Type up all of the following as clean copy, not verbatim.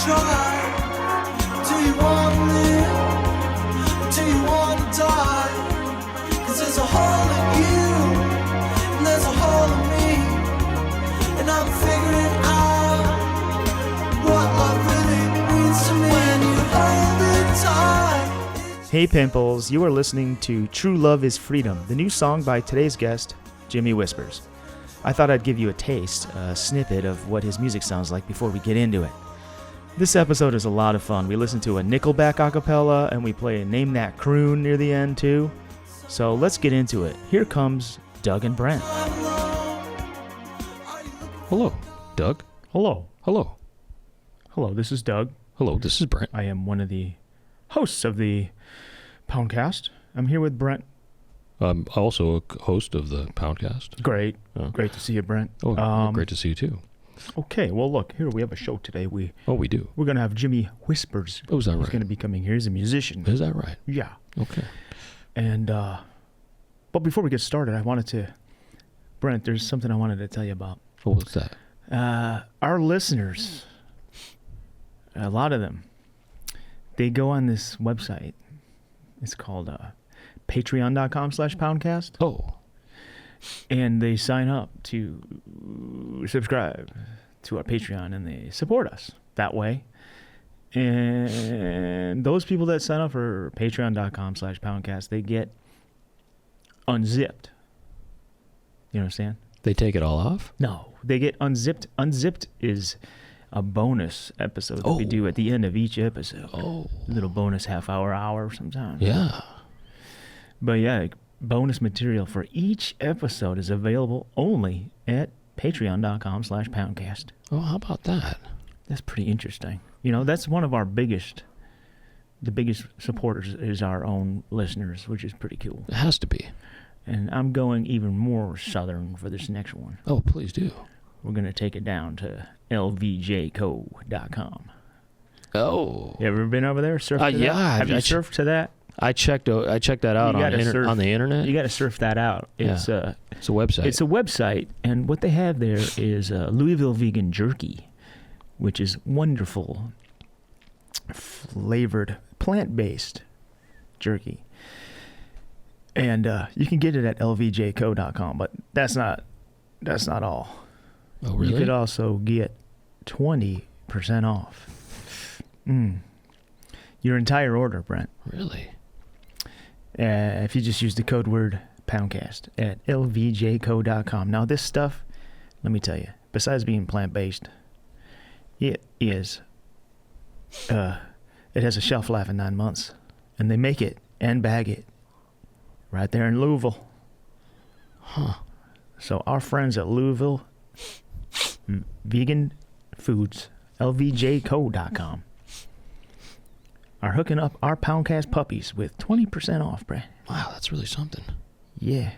try? Do you wanna live? Do you wanna die? 'Cause there's a hole in you, and there's a hole in me, and I'm figuring out what love really means to me when you hold it tight. Hey Pimples, you are listening to True Love is Freedom, the new song by today's guest, Jimmy Whispers. I thought I'd give you a taste, a snippet of what his music sounds like before we get into it. This episode is a lot of fun. We listen to a Nickelback acapella and we play a Name That Croon near the end too. So let's get into it. Here comes Doug and Brent. Hello, Doug. Hello. Hello. Hello, this is Doug. Hello, this is Brent. I am one of the hosts of the Poundcast. I'm here with Brent. I'm also a host of the Poundcast. Great. Great to see you, Brent. Oh, great to see you too. Okay, well, look, here we have a show today. We do. We're going to have Jimmy Whispers. Oh, is that right? He's going to be coming here. He's a musician. Is that right? Yeah. Okay. And, but before we get started, Brent, there's something I wanted to tell you about. Oh, what's that? Our listeners, a lot of them, they go on this website. It's called patreon.com/poundcast. Oh. And they sign up to subscribe to our Patreon and they support us that way. And those people that sign up for patreon.com/poundcast, they get unzipped. You understand? They take it all off? No, they get unzipped. Unzipped is a bonus episode that we do at the end of each episode. Oh. A little bonus hour sometimes. Yeah. But yeah, bonus material for each episode is available only at patreon.com/poundcast. Oh, how about that? That's pretty interesting. You know, that's one of our biggest supporters is our own listeners, which is pretty cool. It has to be. And I'm going even more southern for this next one. Oh, please do. We're going to take it down to lvjco.com. Oh. You ever been over there? Surfed to yeah. that? Have you surfed to that? I checked that out on the internet. You got to surf that out. It's a website. It's a website, and what they have there is Louisville vegan jerky, which is wonderful, flavored, plant-based jerky. And you can get it at lvjco.com, but that's not all. Oh, really? You could also get 20% off your entire order, Brent. Really? If you just use the code word Poundcast at lvjco.com. Now, this stuff, let me tell you, besides being plant-based, it has a shelf life of 9 months, and they make it and bag it right there in Louisville. Huh. So our friends at Louisville Vegan Foods, lvjco.com, are hooking up our Poundcast puppies with 20% off, Brad. Wow, that's really something. Yeah.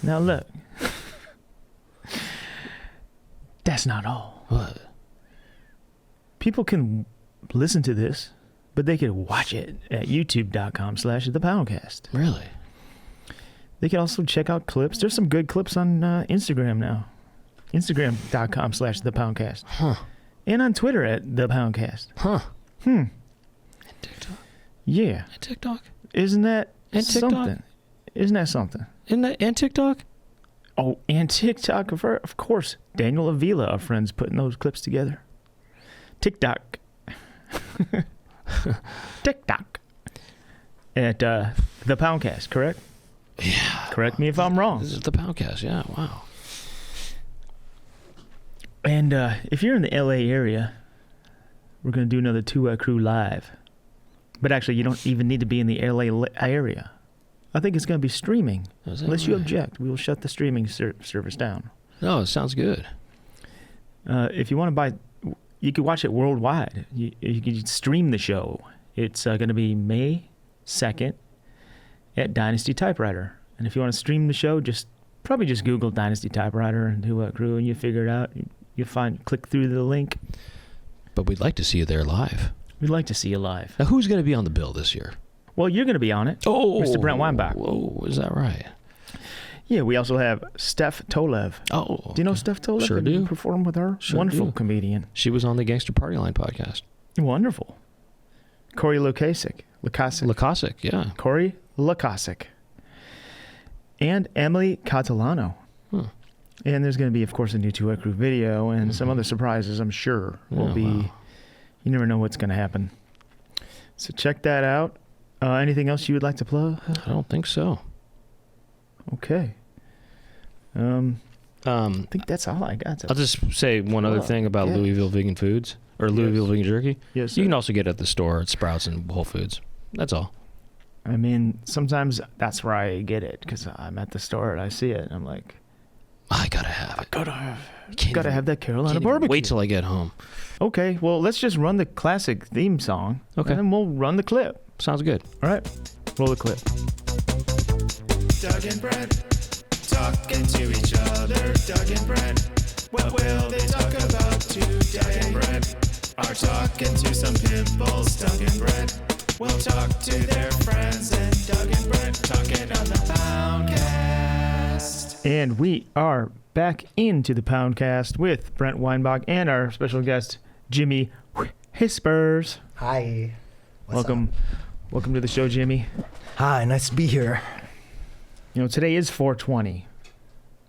Now look. That's not all. What? People can listen to this, but they can watch it at youtube.com/thepoundcast. Really? They can also check out clips. There's some good clips on Instagram now. Instagram.com/thepoundcast. Huh. And on Twitter at thepoundcast. Huh. And TikTok. Yeah. And TikTok. Isn't that and TikTok? something? Isn't that something? And TikTok? Oh, and TikTok, of course. Daniel Avila, our friends, putting those clips together. TikTok. TikTok. At the Poundcast, correct? Yeah. Correct me if I'm wrong. This is the Poundcast, yeah, wow. And if you're in the LA area, we're going to do another Two Crew Live. But actually, you don't even need to be in the LA area. I think it's going to be streaming. Unless you object, we will shut the streaming service down. No, it sounds good. If you want to buy, you can watch it worldwide. You can stream the show. It's going to be May 2nd at Dynasty Typewriter. And if you want to stream the show, probably just Google Dynasty Typewriter and Two Crew, and you figure it out. Click through the link. But we'd like to see you there live. We'd like to see you live. Now, who's going to be on the bill this year? Well, you're going to be on it. Oh, Mr. Brent Weinbach. Whoa, is that right? Yeah, we also have Steph Tolev. Oh, do you know Steph Tolev? Sure Have do. you performed with her? Sure Wonderful do. comedian. She was on the Gangster Party Line podcast. Wonderful. Corey Lukasic. Lukasic, yeah. Corey Lukasic. And Emily Catalano. And there's going to be, of course, a new Two White Crew video and some other surprises, I'm sure, will be. Wow. You never know what's going to happen. So check that out. Anything else you would like to plug? I don't think so. Okay. I think that's all I got. I'll just say one other thing about yeah. Louisville Vegan Foods, or Louisville Vegan Jerky. Yes, You sir. can also get it at the store at Sprouts and Whole Foods. That's all. I mean, sometimes that's where I get it, because I'm at the store and I see it and I'm like, I gotta have it. gotta Can't have that Carolina even barbecue. wait till I get home. Okay, well, let's just run the classic theme song. Okay. And then we'll run the clip. Sounds good. All right, roll the clip. Doug and Brent talking to each other. Doug and Brent, what will they talk about today? Doug and Brent are talking to some pimples. Doug and Brent will talk to their friends. And Doug and Brent talking on the Poundcast. And we are back into the Poundcast with Brent Weinbach and our special guest, Jimmy Whispers. Hi. Welcome to the show, Jimmy. Hi, nice to be here. You know, today is 420.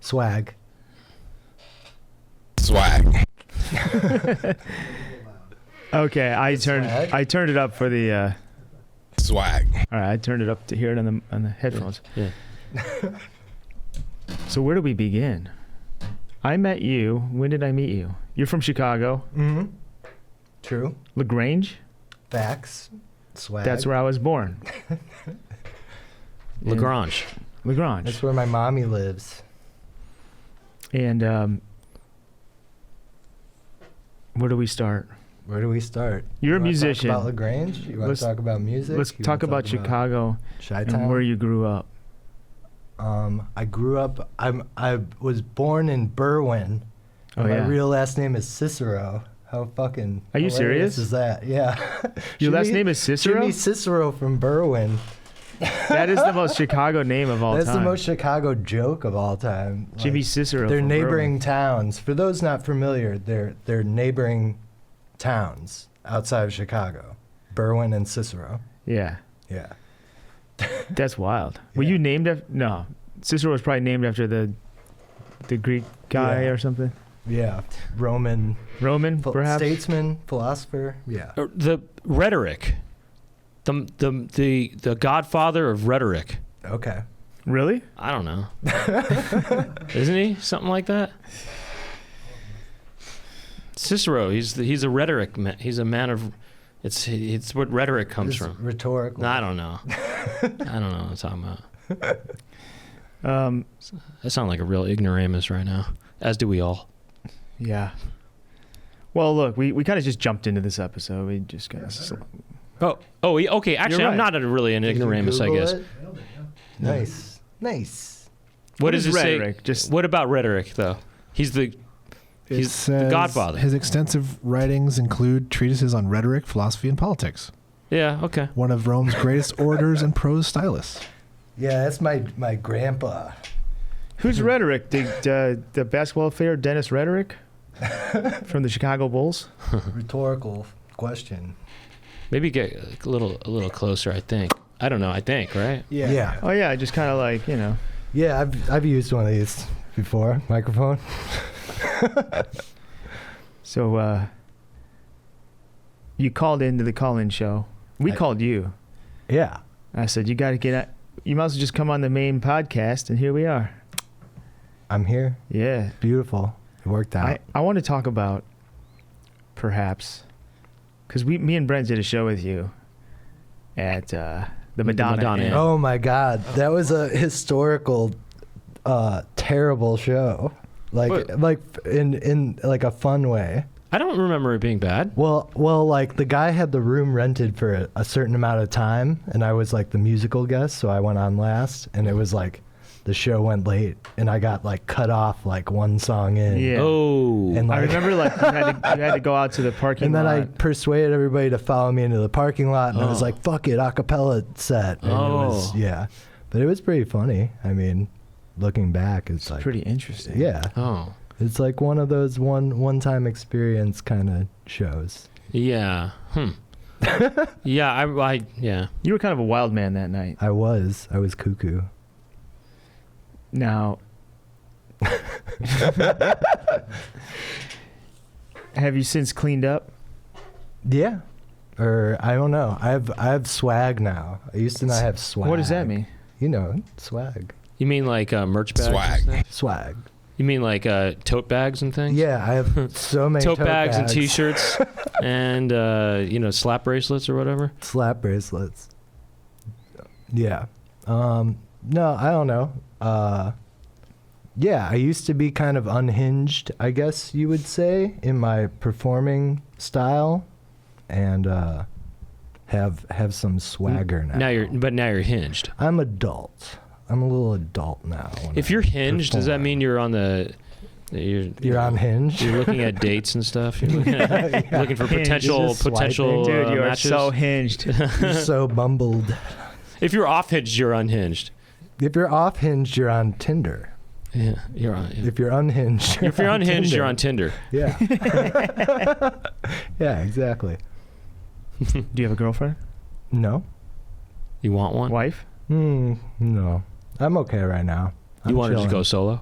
Swag. Okay, I Swag? turned it up for the Swag. all right, I turned it up to hear it on the headphones. Yeah. So where do we begin? I met you. When did I meet you? You're from Chicago. Mm-hmm. True. LaGrange? Facts. Swag. That's where I was born. Lagrange. LaGrange. That's where my mommy lives. And where do we start? Where do we start? You're a You wanna musician. Talk about LaGrange? You want Let's- to talk about music? Let's You talk wanna about Chicago Chi-town? and where you grew up. I grew up. I was born in Berwyn. Oh, My yeah. real last name is Cicero. How fucking Are you hilarious serious? is that? Yeah. Your last Jimmy- name is Cicero? Jimmy Cicero from Berwyn. That is the most Chicago name of all That's time. the most Chicago joke of all time. Jimmy Cicero. They're from neighboring towns. For those not familiar, they're neighboring towns outside of Chicago. Berwyn and Cicero. Berwyn. Yeah, Yeah. that's wild. Were Yeah. you named after? No, Cicero was probably named after the Greek guy Yeah. or something. Yeah. Roman Perhaps. statesman, philosopher. Yeah. The rhetoric. The godfather of rhetoric. Okay. Really? I don't know. Isn't he? Something like that? Cicero, he's a rhetoric man. He's a man of it's what rhetoric comes It's from. rhetorical. No, I don't know. I don't know what I'm talking about. I sound like a real ignoramus right now, as do we all. Yeah. Well, look, we kind of just jumped into this episode. We just got Okay. Actually, You're I'm right. not really an Did you ignoramus, I Google guess. it? Nice. Nice. What is does it rhetoric? say? Just- What about rhetoric, though? He's the godfather. His extensive writings include treatises on rhetoric, philosophy, and politics. Yeah. Okay. One of Rome's greatest orators and prose stylists. Yeah, that's my grandpa. Who's Rhetoric? The basketball player Dennis Rhetoric from the Chicago Bulls? Rhetorical question. Maybe get a little closer. I think. I don't know. I think. Right. Yeah. Oh yeah, just kind of like, you know. Yeah, I've used one of these before. Microphone. So you called into the call-in show. We called you. Yeah. I said you got to get out. You might as well just come on the main podcast, and here we are. I'm here. Yeah. Beautiful. It worked out. I want to talk about perhaps because me and Brent did a show with you at the Madonna. Madonna Inn. Inn. Oh my God, that was a historical, terrible show. What? Like in like a fun way. I don't remember it being bad. Well, like the guy had the room rented for a certain amount of time, and I was like the musical guest, so I went on last, and it was like the show went late, and I got like cut off like one song in. Yeah. Oh. And I like, remember like you had to go out to the parking and then lot. I persuaded everybody to follow me into the parking lot, and I was Oh. like, "Fuck it, acapella set." And it was, Oh. yeah, but it was pretty funny. I mean, looking back, it's like Pretty interesting. yeah, Oh. it's like one of those one-time experience kind of shows. Yeah. Yeah, yeah. You were kind of a wild man that night. I was cuckoo. Now, have you since cleaned up? Yeah. Or I don't know. I have swag now. I used to not have swag. What does that mean? You know, swag. You mean like merch bags? Swag. Swag. You mean like tote bags and things? Yeah, I have so many tote bags and T-shirts and slap bracelets or whatever. Slap bracelets. Yeah. No, I don't know. Yeah, I used to be kind of unhinged, I guess you would say, in my performing style, and have some swagger now. Now you're hinged. I'm adult. I'm a little adult now. If you're hinged, does that mean you're on the? You're unhinged. You're looking at dates and stuff. You're looking for potential Dude, you are matches. so hinged. You're so bumbled. If you're off hinged, you're unhinged. If you're off hinged, you're on Tinder. Yeah, you're on. Yeah. If you're unhinged, If you're unhinged, Tinder. you're on Tinder. Yeah. Yeah, exactly. Do you have a girlfriend? No. You want one? Wife? No. I'm okay right now. You want to just go solo?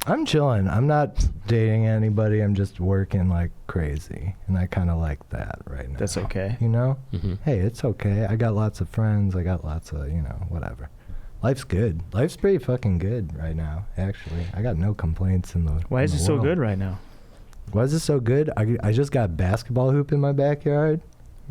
I'm chilling. I'm not dating anybody. I'm just working like crazy. And I kind of like that right now. That's okay. You know? Mm-hmm. Hey, it's okay. I got lots of friends. I got lots of, whatever. Life's good. Life's pretty fucking good right now, actually. I got no complaints in the Why is it so good right now? Why is it so good? I just got a basketball hoop in my backyard.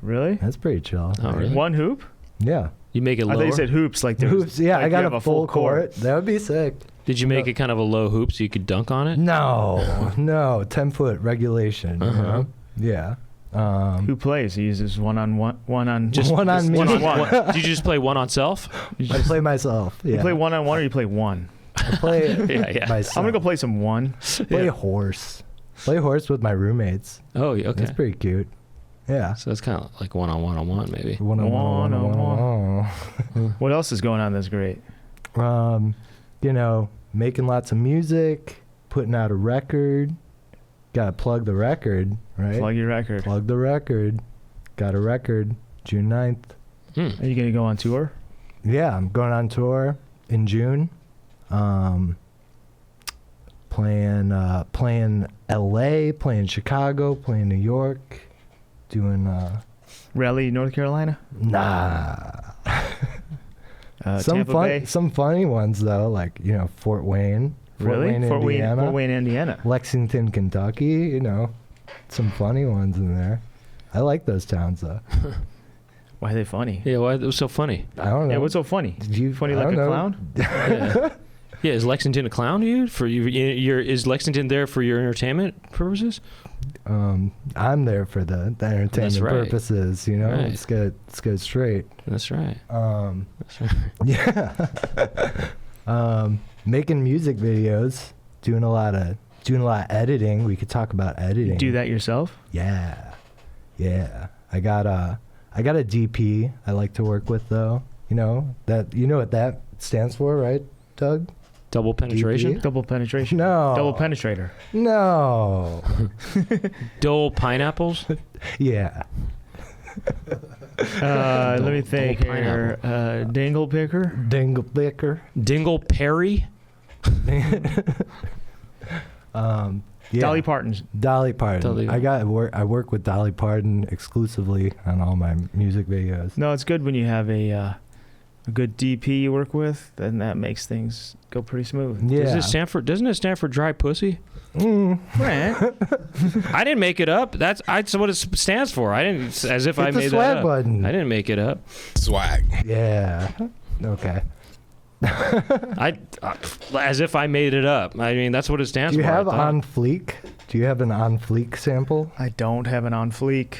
Really? That's pretty chill. Oh, really? One hoop? Yeah. You make it lower? I thought you said hoops. Like there's Hoops. Yeah, like I got you have a full court. That would be sick. Did you make it kind of a low hoop so you could dunk on it? No, 10-foot regulation. You know? Yeah. Who plays? He uses one on me. Did you just play one on self? I play myself. Yeah. You play one on one or you play one? I play Yeah. myself. I'm gonna go play some one. Play horse. Play horse with my roommates. Oh, okay. That's pretty cute. Yeah. So it's kind of like one-on-one, maybe. One-on-one. What else is going on that's great? Making lots of music, putting out a record. Gotta plug the record, right? Plug your record. Plug the record. Got a record, June 9th. Are you gonna go on tour? Yeah, I'm going on tour in June. Playing LA, playing Chicago, playing New York, doing Raleigh, North Carolina? Nah. Tampa Some funny ones though, like Fort Wayne. Really? Fort Wayne, Indiana. Lexington, Kentucky. Some funny ones in there. I like those towns though. Why are they funny? Yeah, why it was so funny? I don't know. Yeah, what's so funny? Funny I like a don't know. clown? Yeah, is Lexington a clown to you? For you, is Lexington there for your entertainment purposes? I'm there for the entertainment purposes. Right. Let's get straight. That's right. That's right. Yeah. Making music videos, doing a lot of editing. We could talk about editing. You do that yourself? Yeah. I got a DP I like to work with though. You know what that stands for, right, Doug? Double penetration? DP? Double penetration? No. Double penetrator? No. Dole pineapples? Yeah. Let me think double here. Dingle picker? Dingle picker. Dingle Perry? Yeah. Dolly Parton's. Dolly Parton. I work with Dolly Parton exclusively on all my music videos. No, it's good when you have a good DP you work with, then that makes things go pretty smooth. Yeah. Doesn't it stand for dry pussy? Right. I didn't make it up. That's what it stands for. I didn't, as if I Hit the made swag that up. button. I didn't make it up. Swag. Yeah. Okay. As if I made it up. I mean, that's what it stands Do for. you have on fleek? Do you have an on fleek sample? I don't have an on fleek.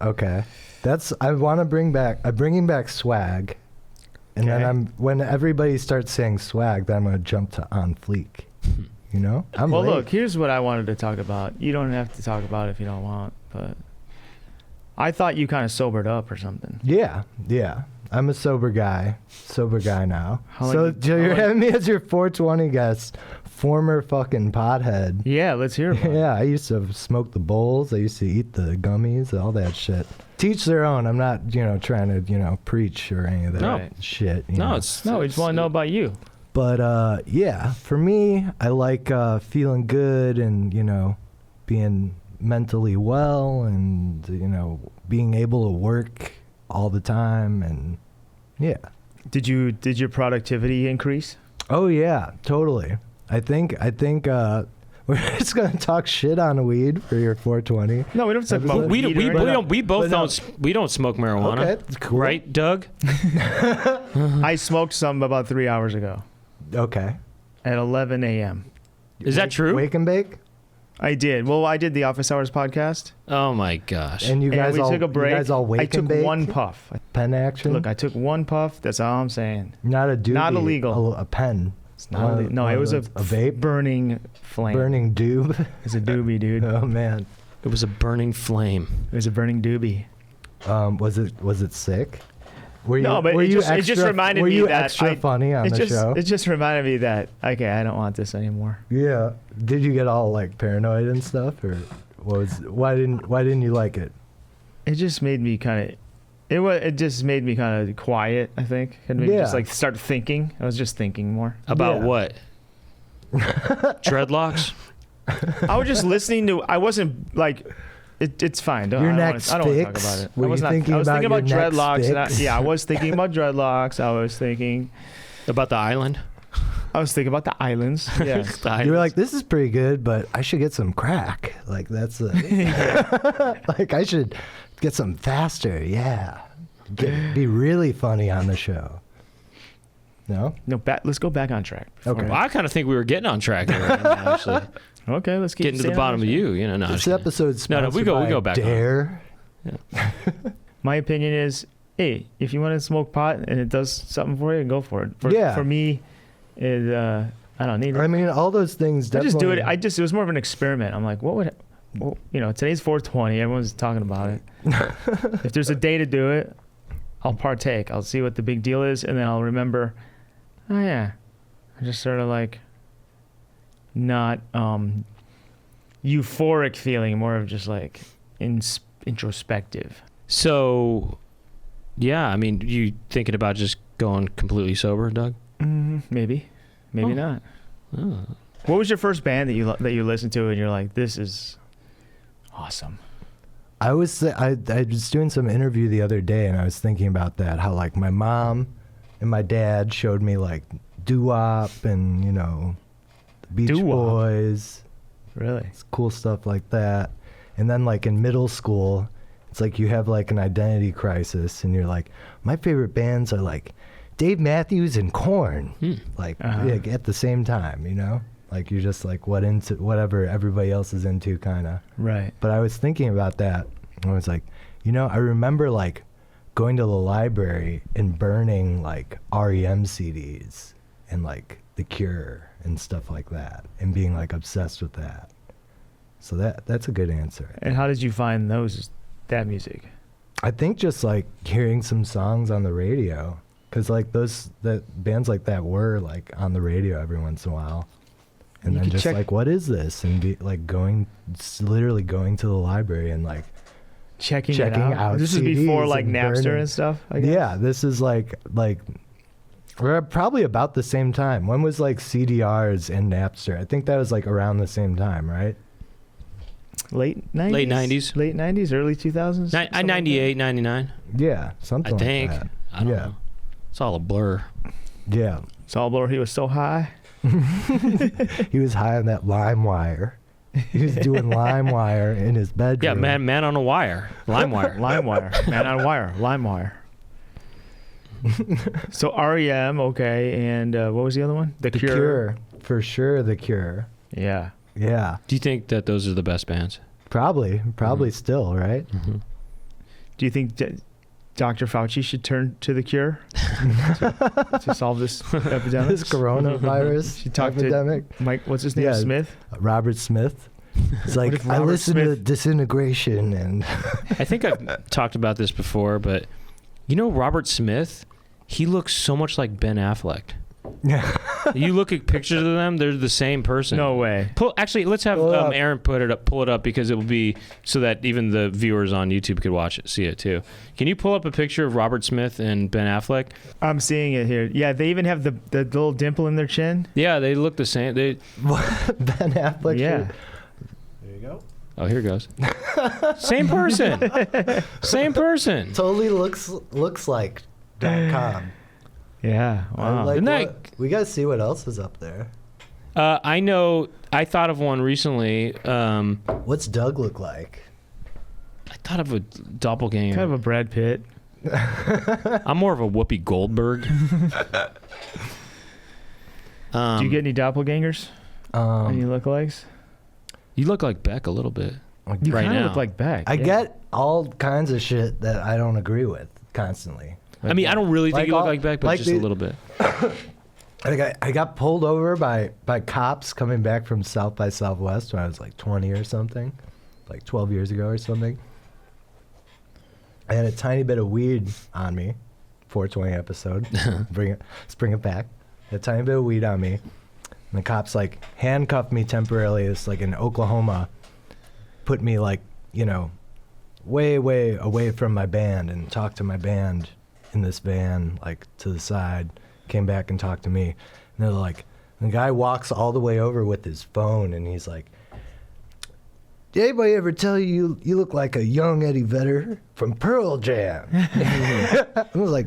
Okay. I'm bringing back swag. And then when everybody starts saying swag, then I'm going to jump to on fleek. I'm Well, late. look, here's what I wanted to talk about. You don't have to talk about it if you don't want, but I thought you kind of sobered up or something. Yeah. I'm a sober guy now. How So long you're having me as your 420 guest former fucking pothead. Yeah, let's hear about it. Yeah, I used to smoke the bowls. I used to eat the gummies, all that shit. Teach their own. I'm not, trying to, preach or any of that No. shit. No, know. We just want to know about you. But yeah, for me, I like feeling good and, being mentally well and, being able to work all the time and yeah. Did your productivity increase? Oh yeah, totally. I think we're just gonna talk shit on weed for your 420. No, we don't talk about We weed. we don't smoke marijuana. Okay, cool. Right, Doug? I smoked some about 3 hours ago Okay. at 11 a.m. Is that true? Wake and bake. I did. Well, I did the Office Hours podcast. Oh my gosh. And you guys we all took a break. You guys all wake I took and bake. one puff. Pen action. Look, I took one puff. That's all I'm saying. Not a doobie. Not illegal. A pen. It's not illegal. No, it was a vape. burning flame. Burning doob. It's a doobie, dude. Oh man. It was a burning flame. It was a burning doobie. Was it sick? Were you, No, but were it you just, extra, it just reminded were me you that extra funny on the show? It just reminded me that okay, I don't want this anymore. Yeah. Did you get all like paranoid and stuff, or why didn't you like it? It just made me kind of. It just made me kind of quiet. I think. It made me just like start thinking. I was just thinking more About Yeah. what? Dreadlocks? I was just listening to. I wasn't like. It's fine. Your next I don't want to talk fix? about it. Were I was you not. thinking I was thinking about about your next dreadlocks. fix? I was thinking about dreadlocks. I was thinking. About the island? I was thinking about the islands. Yeah. The You were islands. like, this is pretty good, but I should get some crack. Like that's like I should get some faster. Yeah. Be really funny on the show. No? No. Let's go back on track. Okay. Well, I kind of think we were getting on track here, actually. Okay. Let's keep Getting to the staying bottom on of track. you, No, This just kidding. episode's No, sponsored we go by back on. Dare. My opinion is, hey, if you want to smoke pot and it does something for you, go for it. For me, I don't need it. I mean, all those things I definitely. just do it. It was more of an experiment. I'm like, what would, today's 420. Everyone's talking about it. If there's a day to do it, I'll partake. I'll see what the big deal is, and then I'll remember. Oh yeah, I just sort of like not euphoric feeling, more of just like introspective. So, yeah, I mean, you thinking about just going completely sober, Doug? Maybe not. Oh. What was your first band that you listened to and you're like, this is awesome? I was doing some interview the other day, and I was thinking about that. How like my mom and my dad showed me like doo-wop and the Beach Doo-wop? Boys, Really? cool stuff like that. And then like in middle school, it's like you have like an identity crisis, and you're like, my favorite bands are like Dave Matthews and Korn, like at the same time, like you're just like into whatever everybody else is into, kind of. Right. But I was thinking about that, and I was like, I remember like going to the library and burning like REM CDs and like The Cure and stuff like that, and being like obsessed with that. So that's a good answer. And how did you find that music? I think just like hearing some songs on the radio, because like bands like that were like on the radio every once in a while, and You then could just check- like, what is this? And be like literally going to the library and like, Checking Checking it out This is before CDs like and Napster burning. and stuff. I guess? yeah, this is like we're probably about the same time. When was like CDRs and Napster? I think that was like around the same time, right? Late 90s. Late 90s. Late 90s, early 2000s. I 98, 99, Yeah, something I think. like that. I don't know. It's all a blur. Yeah. Salvador, he was so high. He was high on that LimeWire. He was doing LimeWire in his bedroom. Yeah, man on a wire. LimeWire. LimeWire. Man on wire. LimeWire. So REM, okay, and what was the other one? The The Cure. Cure. For sure, The Cure. Yeah. Yeah. Do you think that those are the best bands? Probably Mm-hmm. still, right? Do you think Dr. Fauci should turn to the Cure to solve this epidemic? This coronavirus She talked to- epidemic. Mike, what's his name? Yeah. Smith? Robert Smith. It's What like, if I Robert listened to Smith- Disintegration and I think I've talked about this before, but Robert Smith, he looks so much like Ben Affleck. You look at pictures of them; they're the same person. No way. Actually, let's have Pull it up. Aaron pull it up because it will be so that even the viewers on YouTube could see it too. Can you pull up a picture of Robert Smith and Ben Affleck? I'm seeing it here. Yeah, they even have the little dimple in their chin. Yeah, they look the same. Ben Affleck. Yeah. There you go. Oh, here goes. Same person. Same person. Totally looks like .com. Yeah. Wow. Isn't that- We gotta see what else is up there. I know. I thought of one recently. What's Doug look like? I thought of a doppelganger. Kind of a Brad Pitt. I'm more of a Whoopi Goldberg. Do you get any doppelgangers? Any lookalikes? You look like Beck a little bit. You right kind of now. look like Beck. I yeah. get all kinds of shit that I don't agree with constantly. I mean, I don't really think Like you look all- like Beck, but like just a the- little bit. I got pulled over by cops coming back from South by Southwest when I was like 20 or something, like 12 years ago or something. I had a tiny bit of weed on me, 420 episode. Let's bring it back. A tiny bit of weed on me. And the cops like handcuffed me temporarily. It's like in Oklahoma, put me like, way, way away from my band and talked to my band in this van, like to the side, came back and talked to me. And they're like, the guy walks all the way over with his phone and he's like, did anybody ever tell you you look like a young Eddie Vedder from Pearl Jam? I was like,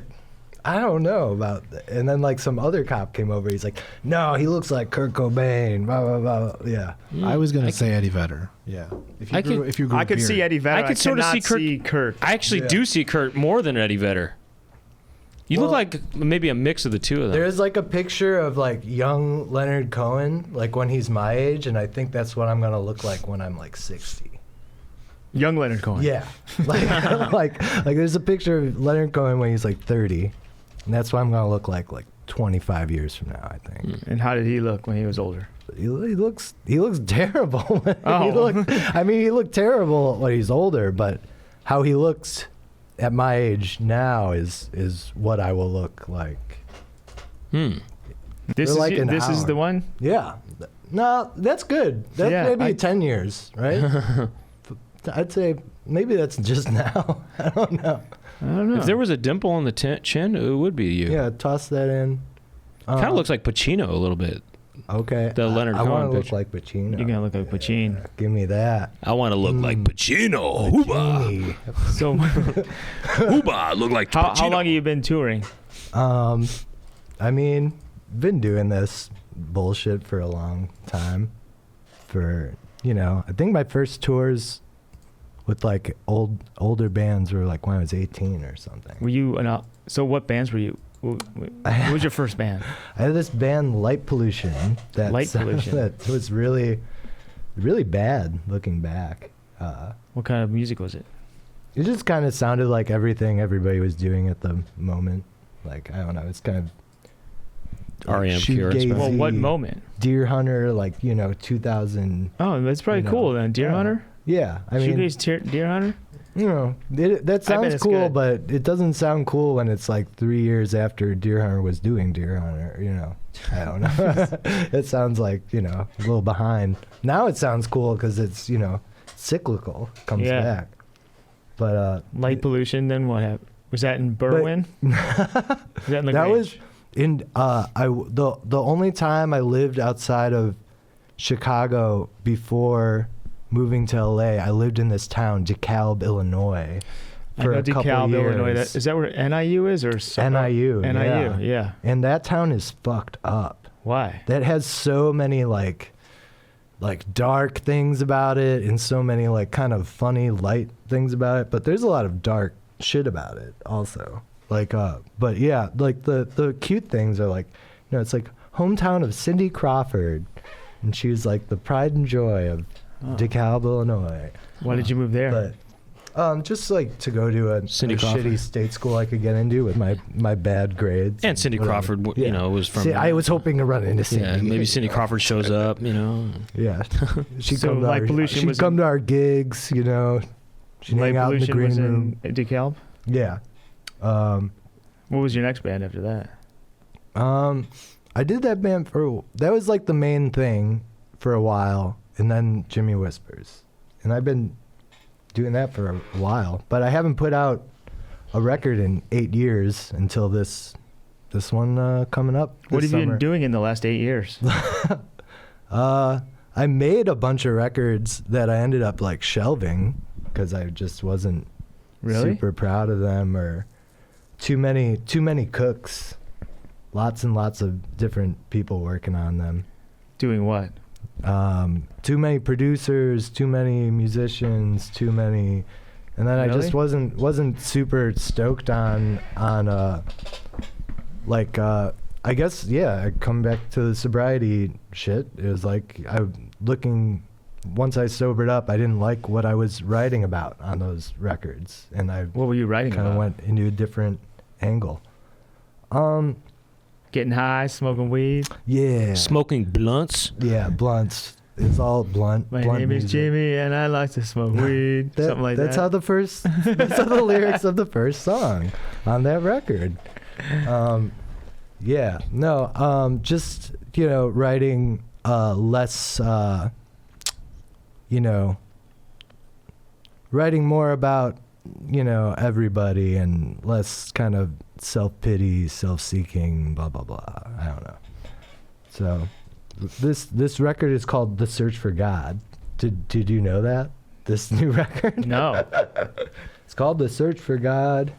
I don't know about that. And then like some other cop came over. He's like, no, he looks like Kurt Cobain. Blah, blah, blah. Yeah. I was gonna say Eddie Vedder. Yeah. If I you grew I could beard. see Eddie Vedder. I could sort of cannot see Kurt. I actually Yeah. do see Kurt more than Eddie Vedder. You look Well- like maybe a mix of the two of them. There's like a picture of like young Leonard Cohen, like when he's my age, and I think that's what I'm gonna look like when I'm like 60. Young Leonard Cohen. Yeah, like there's a picture of Leonard Cohen when he's like 30, and that's what I'm gonna look like 25 years from now. I think. And how did he look when he was older? He looks terrible. Oh. He looked terrible when he's older, but how he looks at my age now is what I will look like. This They're is like an this is hour. the one. Yeah. No, that's good. That's Yeah, maybe I- 10 years, right? I'd say maybe that's just now. I don't know. I don't know. If there was a dimple on the chin, it would be you. Yeah, toss that in. Kind of looks like Pacino a little bit. Okay. the Leonard I want Cohen to look picture. like Pacino. You're gonna look like Pacino. Give me that. I want to look like Pacino. Hooba. Pacini. So, Hooba. Look like Pacino. how long have you been touring? I mean, been doing this bullshit for a long time. I think my first tours with like older bands were like when I was 18 or something. Were you so what bands were you? What was your first band? I had this band, Light Pollution. Light Pollution. That was really, really bad looking back. What kind of music was it? It just kind of sounded like everything everybody was doing at the moment. Like, I don't know, it's kind of R.E.M. Cure. shoegazy. Well, what moment? Deer Hunter, 2000. Oh, that's probably cool then. Deer Hunter? Yeah, I mean, Shoegaze Deer Hunter? that bet sounds it's cool, good. but it doesn't sound cool when it's like 3 years after Deer Hunter was doing Deer Hunter. I don't know. It sounds like a little behind. Now it sounds cool because it's cyclical, comes Yeah. back. But Light Pollution, then what happened? Was that in Berwyn? Was that in the that Grange? was in the only time I lived outside of Chicago before moving to LA. I lived in this town, DeKalb, Illinois, for I know a couple DeKalb, years. Illinois. Is that where NIU is, or NIU, NIU, yeah. And that town is fucked up. Why? That has so many like dark things about it, and so many kind of funny light things about it. But there's a lot of dark shit about it also. But yeah, the cute things are it's like hometown of Cindy Crawford, and she's like the pride and joy of DeKalb, Illinois. Why did you move there? But just to go to a Cindy Crawford. shitty state school I could get into with my bad grades. And Cindy whatever. Crawford, Yeah. was from. See, I was hoping to run into Cindy. Yeah, maybe Cindy Crawford shows up. Yeah, she'd So come to Light our, Pollution she'd was come in- to our gigs. She'd Light hang out in the Pollution green was room. in DeKalb? Yeah. What was your next band after that? I did that band that was like the main thing for a while, and then Jimmy Whispers. And I've been doing that for a while, but I haven't put out a record in 8 years until this one coming up. What have summer. you been doing in the last 8 years? I made a bunch of records that I ended up like shelving because I just wasn't super proud of them, or too many cooks, lots and lots of different people working on them. Doing what? Too many producers, too many musicians, too many, and then I just wasn't super stoked on I guess I come back to the sobriety shit. It was like once I sobered up, I didn't like what I was writing about on those records, and what were you writing about? Kind of went into a different angle. Getting high, smoking weed. Yeah. Smoking blunts. Yeah, blunts. It's all blunt. My blunt name is music. Jimmy, and I like to smoke weed. Something like that's that. That's how the lyrics of the first song on that record. Just writing less. Writing more about everybody and less kind of self-pity, self-seeking, blah blah blah. I don't know. So this record is called The Search for God. Did you know that? This new record? No. It's called The Search for God.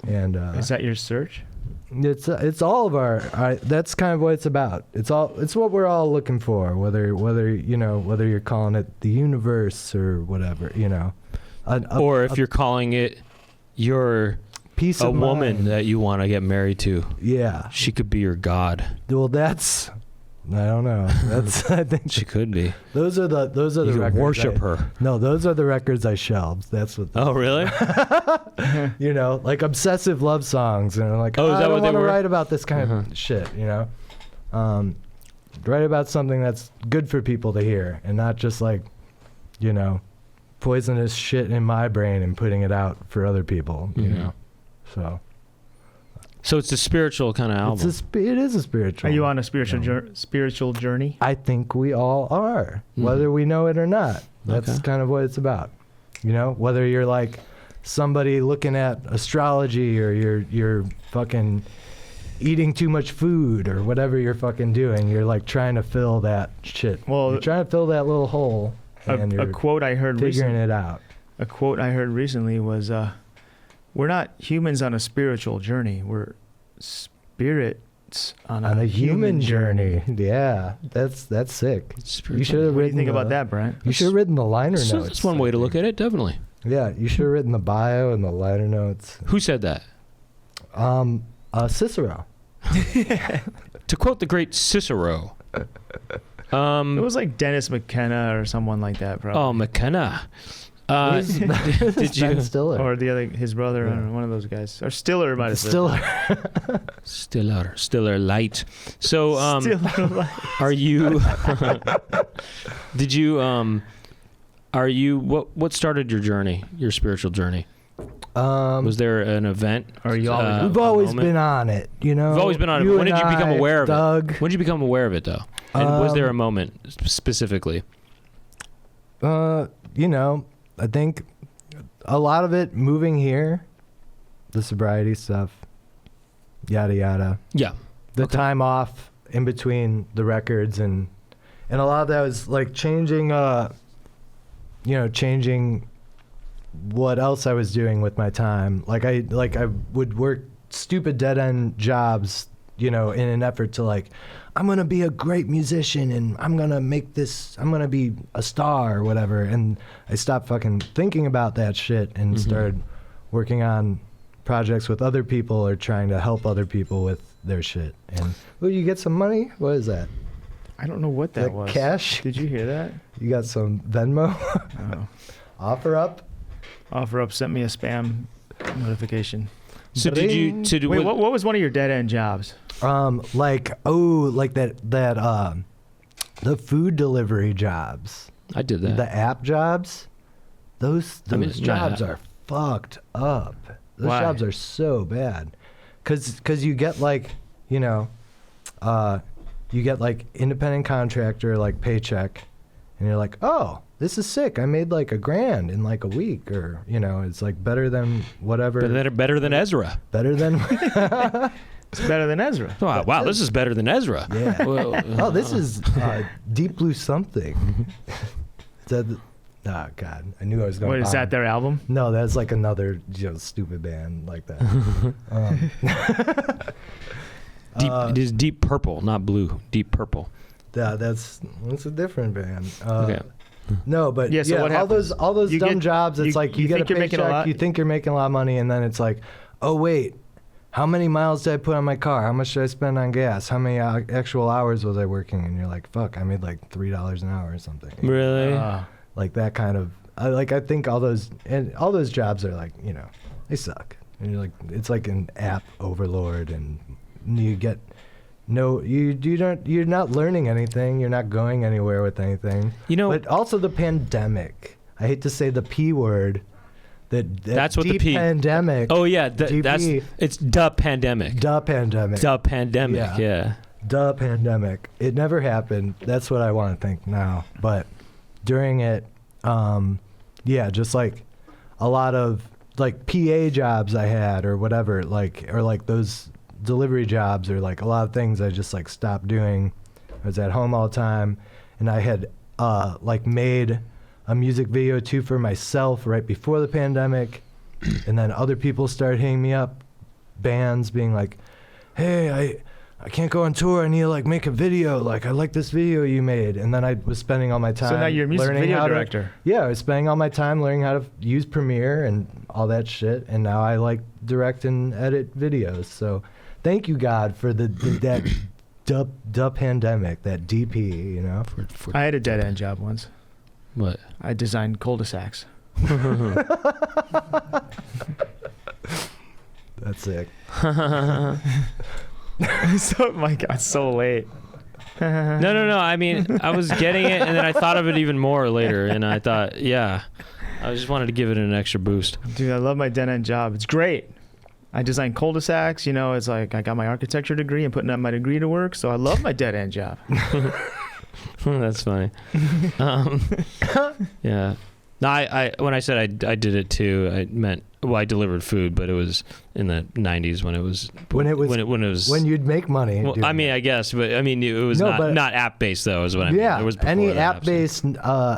And is that your search? It's all of our that's kind of what it's about. It's what we're all looking for, whether you're calling it the universe or whatever, or if you're calling it your peace of woman mind that you want to get married to. Yeah. She could be your god. Well, I don't know. I think she could be. Those are the you records. Worship her. No, those are the records I shelved. That's what. Oh, really? Like obsessive love songs, and I'm like, is that I don't what they want to were? write about this kind of shit. Write about something that's good for people to hear, and not just like, poisonous shit in my brain and putting it out for other people. So it's a spiritual kind of album. It is a spiritual. Are you on a spiritual journey? I think we all are, whether we know it or not. That's kind of what it's about. Whether you're like somebody looking at astrology, or you're fucking eating too much food, or whatever you're fucking doing, you're like trying to fill that shit. Well, you're trying to fill that little hole, and you're a quote I heard figuring it out. A quote I heard recently was, we're not humans on a spiritual journey. We're spirits on a human journey. Yeah, that's sick. You should have. What do you think about that, Brent? You should have written the liner notes. That's one way to look at it, definitely. Yeah, you should have written the bio and the liner notes. Who said that? Cicero. To quote the great Cicero. It was like Dennis McKenna or someone like that, probably. Oh, McKenna. Did you? Ben Stiller. Or his brother, I don't know, one of those guys. Or Stiller might have said. Stiller Light. So, Stiller Light. Are you? Did you? Are you? What started your journey? Your spiritual journey? Was there an event? Or you always? We've always been on it. You've always been on it. When did you become aware of Doug. it? When did you become aware of it, though? And was there a moment specifically? I think a lot of it moving here, the sobriety stuff, yada yada. Yeah. The time off in between the records, and a lot of that was like changing what else I was doing with my time. I would work stupid dead end jobs, in an effort to I'm going to be a great musician and I'm going to be a star or whatever. And I stopped fucking thinking about that shit and started working on projects with other people or trying to help other people with their shit. And, you get some money? What is that? I don't know what that was. Cash? Did you hear that? You got some Venmo? Oh. Offer Up sent me a spam notification. So did you? Wait, what was one of your dead end jobs? The food delivery jobs. I did that. The app jobs. Those jobs are fucked up. Those Why? jobs are so bad. Cause you get you get like independent contractor like paycheck, and you're like, oh, this is sick. I made like $1,000 in like a week, or it's like better than whatever. Better than Ezra. Better than. It's better than Ezra. Oh, wow, this is better than Ezra. Yeah. Well, Oh, this is Deep Blue something. Oh God, I knew I was going. What is that? Their album? No, that's like another stupid band like that. it is Deep Purple, not blue. Deep Purple. That's a different band. Okay. No, but Yeah, so what all happens? those You dumb get- jobs. It's like you get think a you're making a paycheck, lot? you think you're making a lot of money, and then it's like, oh wait, how many miles did I put on my car? How much did I spend on gas? How many actual hours was I working? And you're like, fuck, I made like $3 an hour or something. Really? Like that kind of. I think all those jobs are like, they suck. And you're like, it's like an app overlord, and you get. No, you're not learning anything. You're not going anywhere with anything. But also the pandemic. I hate to say the P word. That's what the P. Pandemic. Oh yeah, DP. it's the pandemic. The pandemic. The pandemic. Yeah. The pandemic. It never happened. That's what I want to think now. But during it, just like a lot of like PA jobs I had or whatever, or those delivery jobs, or like a lot of things I just like stopped doing. I was at home all the time, and I had made a music video too for myself right before the pandemic, and then other people started hitting me up, bands being like, hey, I can't go on tour, I need to like make a video, like I like this video you made. And then I was spending all my time So now you're a music learning video how to- director. Yeah, I was spending all my time learning how to use Premiere and all that shit, and now I like direct and edit videos. So thank you, God, for that the pandemic, that DP, I had a dead end job once. What? I designed cul-de-sacs. That's sick. So my God, so late. No. I mean, I was getting it, and then I thought of it even more later, and I thought, yeah, I just wanted to give it an extra boost. Dude, I love my dead end job. It's great. I design cul-de-sacs. It's like I got my architecture degree and putting up my degree to work. So I love my dead end job. That's funny. Yeah. No, I when I said I did it too, I meant I delivered food, but it was in the 90s when when you'd make money. Well, I mean, I guess, but I mean, it was not app based though. Is what I mean. It was any before app based,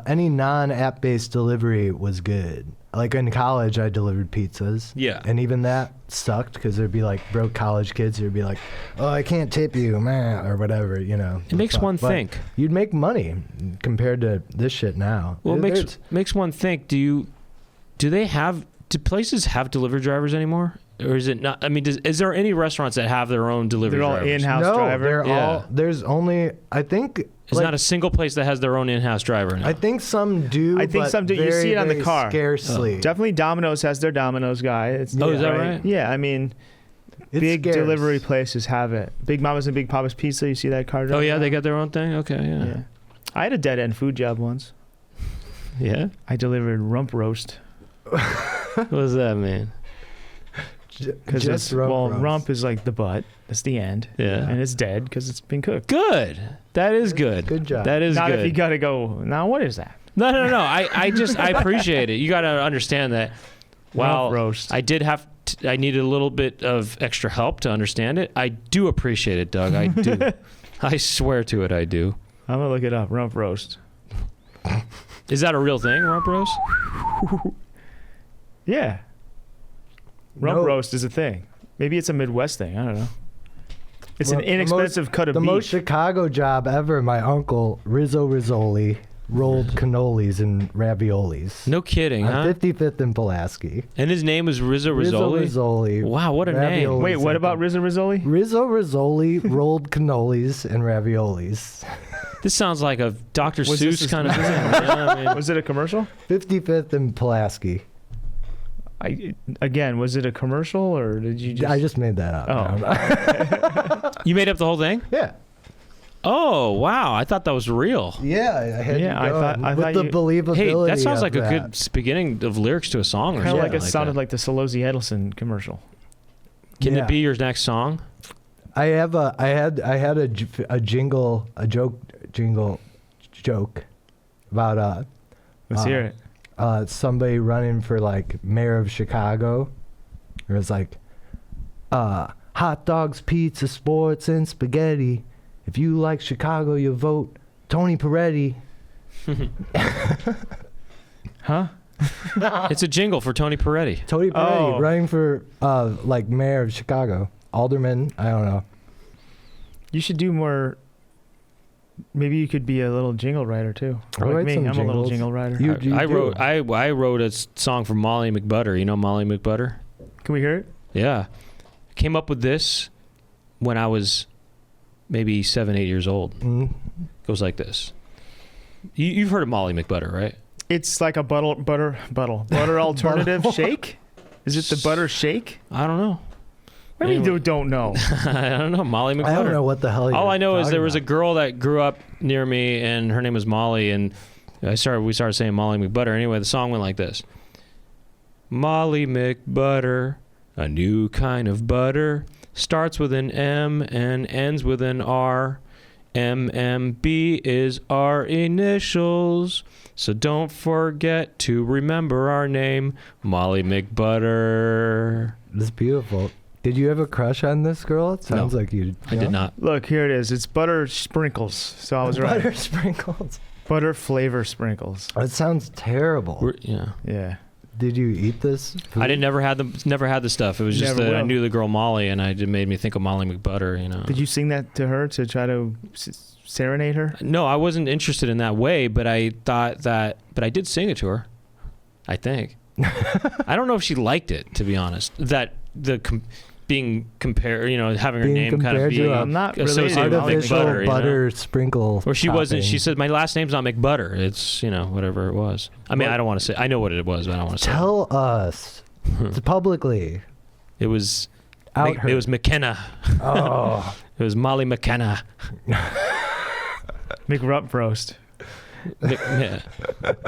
any non-app based delivery was good. Like in college, I delivered pizzas. Yeah. And even that sucked because there'd be like broke college kids who'd be like, "Oh, I can't tip you, man," or whatever. It makes one think. You'd make money compared to this shit now. Well, it makes one think. Do places have delivery drivers anymore, or is it not? I mean, is there any restaurants that have their own delivery They're all drivers? in-house no, driver. they're Yeah. all. There's only, I think. There's not a single place that has their own in-house driver now. I think some do. I think but some do. You very, see it on the very car. Scarcely. Definitely Domino's has their Domino's guy. It's, is that right? Yeah, I mean, It's big scarce. delivery places have it. Big Mama's and Big Papa's Pizza. You see that car? Oh yeah, they got their own thing. Okay, Yeah. I had a dead end food job once. yeah. I delivered rump roast. What does that mean? Because Just roast. rump is like the butt. That's the end. Yeah. And it's dead because it's been cooked. Good. That is good. Good job. That is Not good. if you gotta go. Now what is that? No. I appreciate it. You got to understand that. Wow. Rump roast. I did have. I needed a little bit of extra help to understand it. I do appreciate it, Doug. I do. I swear to it, I do. I'm gonna look it up. Rump roast. Is that a real thing, rump roast? Yeah. Rump No. roast is a thing. Maybe it's a Midwest thing. I don't know. It's Well, an inexpensive cut of The beef. most Chicago job ever, my uncle, Rizzo Rizzoli, rolled cannolis and raviolis. No kidding, On huh? 55th and Pulaski. And his name was Rizzo Rizzo Rizzoli? Rizzoli. Wow, what a name. raviolis Wait, what and- about Rizzo Rizzoli? Rizzo Rizzoli rolled cannolis and raviolis. This sounds like a Dr. Was this Seuss a- kind of thing. Yeah, I mean, Was it a commercial? 55th and Pulaski. Was it a commercial or did you just? I just made that up. Oh. you made up the whole thing? Yeah. Oh, wow. I thought that was real. Yeah, I had Yeah, you I going thought with the you- believability. Hey, that sounds of like a that. good beginning of lyrics to a song or Kind of something like it sounded that. like the Solozzi Edelson commercial. Can Yeah. it be your next song? I had a jingle joke about Let's hear it. Somebody running for like mayor of Chicago. It was like hot dogs, pizza, sports, and spaghetti. If you like Chicago, you vote Tony Peretti. Huh? It's a jingle for Tony Peretti. Tony Peretti Oh. running for like mayor of Chicago, alderman. I don't know. You should do more. Maybe you could be a little jingle writer too. I'll Like write me, some I'm a little jingles. jingle writer. I do. wrote a song for Molly McButter. You know Molly McButter? Can we hear it? Yeah. Came up with this when I was maybe 7, 8 years old. Mm. Goes like this. You've heard of Molly McButter, right? It's like a butter alternative shake. Is it the butter shake? I don't know. What do you Anyway. don't know? I don't know. Molly McButter. I don't know what the hell. All I know is talking there was a about. girl that grew up near me, and her name was Molly, and we started saying Molly McButter. Anyway, the song went like this: Molly McButter, a new kind of butter, starts with an M and ends with an R. MMB is our initials, so don't forget to remember our name, Molly McButter. It's beautiful. Did you have a crush on this girl? It sounds like you. I did not. Look, here it is. It's butter sprinkles. So I was right. Butter sprinkles. Butter flavor sprinkles. It sounds terrible. Yeah. Yeah. Did you eat this? I never had the stuff. It was just Never that I will. knew the girl Molly, and it made me think of Molly McButter. You know. Did you sing that to her to try to serenade her? No, I wasn't interested in that way, but I did sing it to her. I think. I don't know if she liked it, to be honest. That being compared, having her Being name kind of compared be to a I'm not related. associated with Artificial McButter. butter sprinkle. Or she wasn't. topping. She said, "My last name's not McButter. It's whatever it was." I mean, I don't want to say. I know what it was, but I don't want to say. Tell us publicly. It was. Out her. It was McKenna. Oh. It was Molly McKenna. McRup roast. Yeah.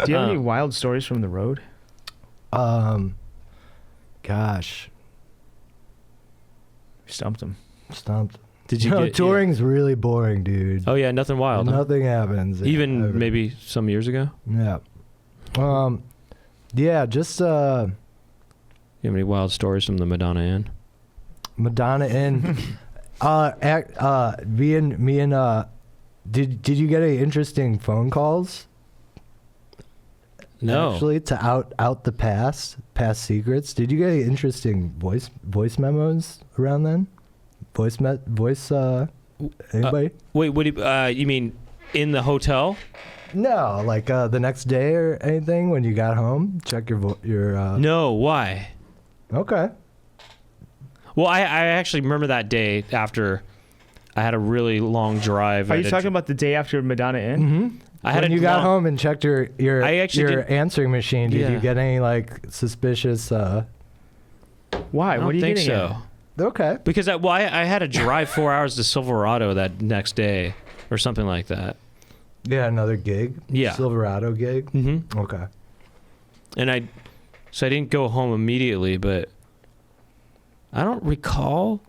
Do you have any wild stories from the road? Gosh, Stumped him. stumped. Did you No, get touring's really boring, dude. Oh yeah, nothing wild. Huh? Nothing happens. Even ever. maybe some years ago. Yeah. Yeah, just You have any wild stories from the Madonna Inn? Madonna Inn. Did you get any interesting phone calls? No. Actually, to out the past secrets. Did you get any interesting voice memos around then? Anybody? Wait, what do you mean in the hotel? No, like the next day or anything when you got home. Check your. No, why? Okay. Well, I actually remember that day after I had a really long drive. Are you talking about the day after Madonna Inn? Mm-hmm. I had when a you got long- home and checked your I actually your did- answering machine, did Yeah. you get any like suspicious? Why? I What don't are you think getting so. at? Okay. Because I had to drive 4 hours to Silverado that next day or something like that. Yeah, another gig. Yeah. Silverado gig. Mm-hmm. Okay. And so I didn't go home immediately, but I don't recall.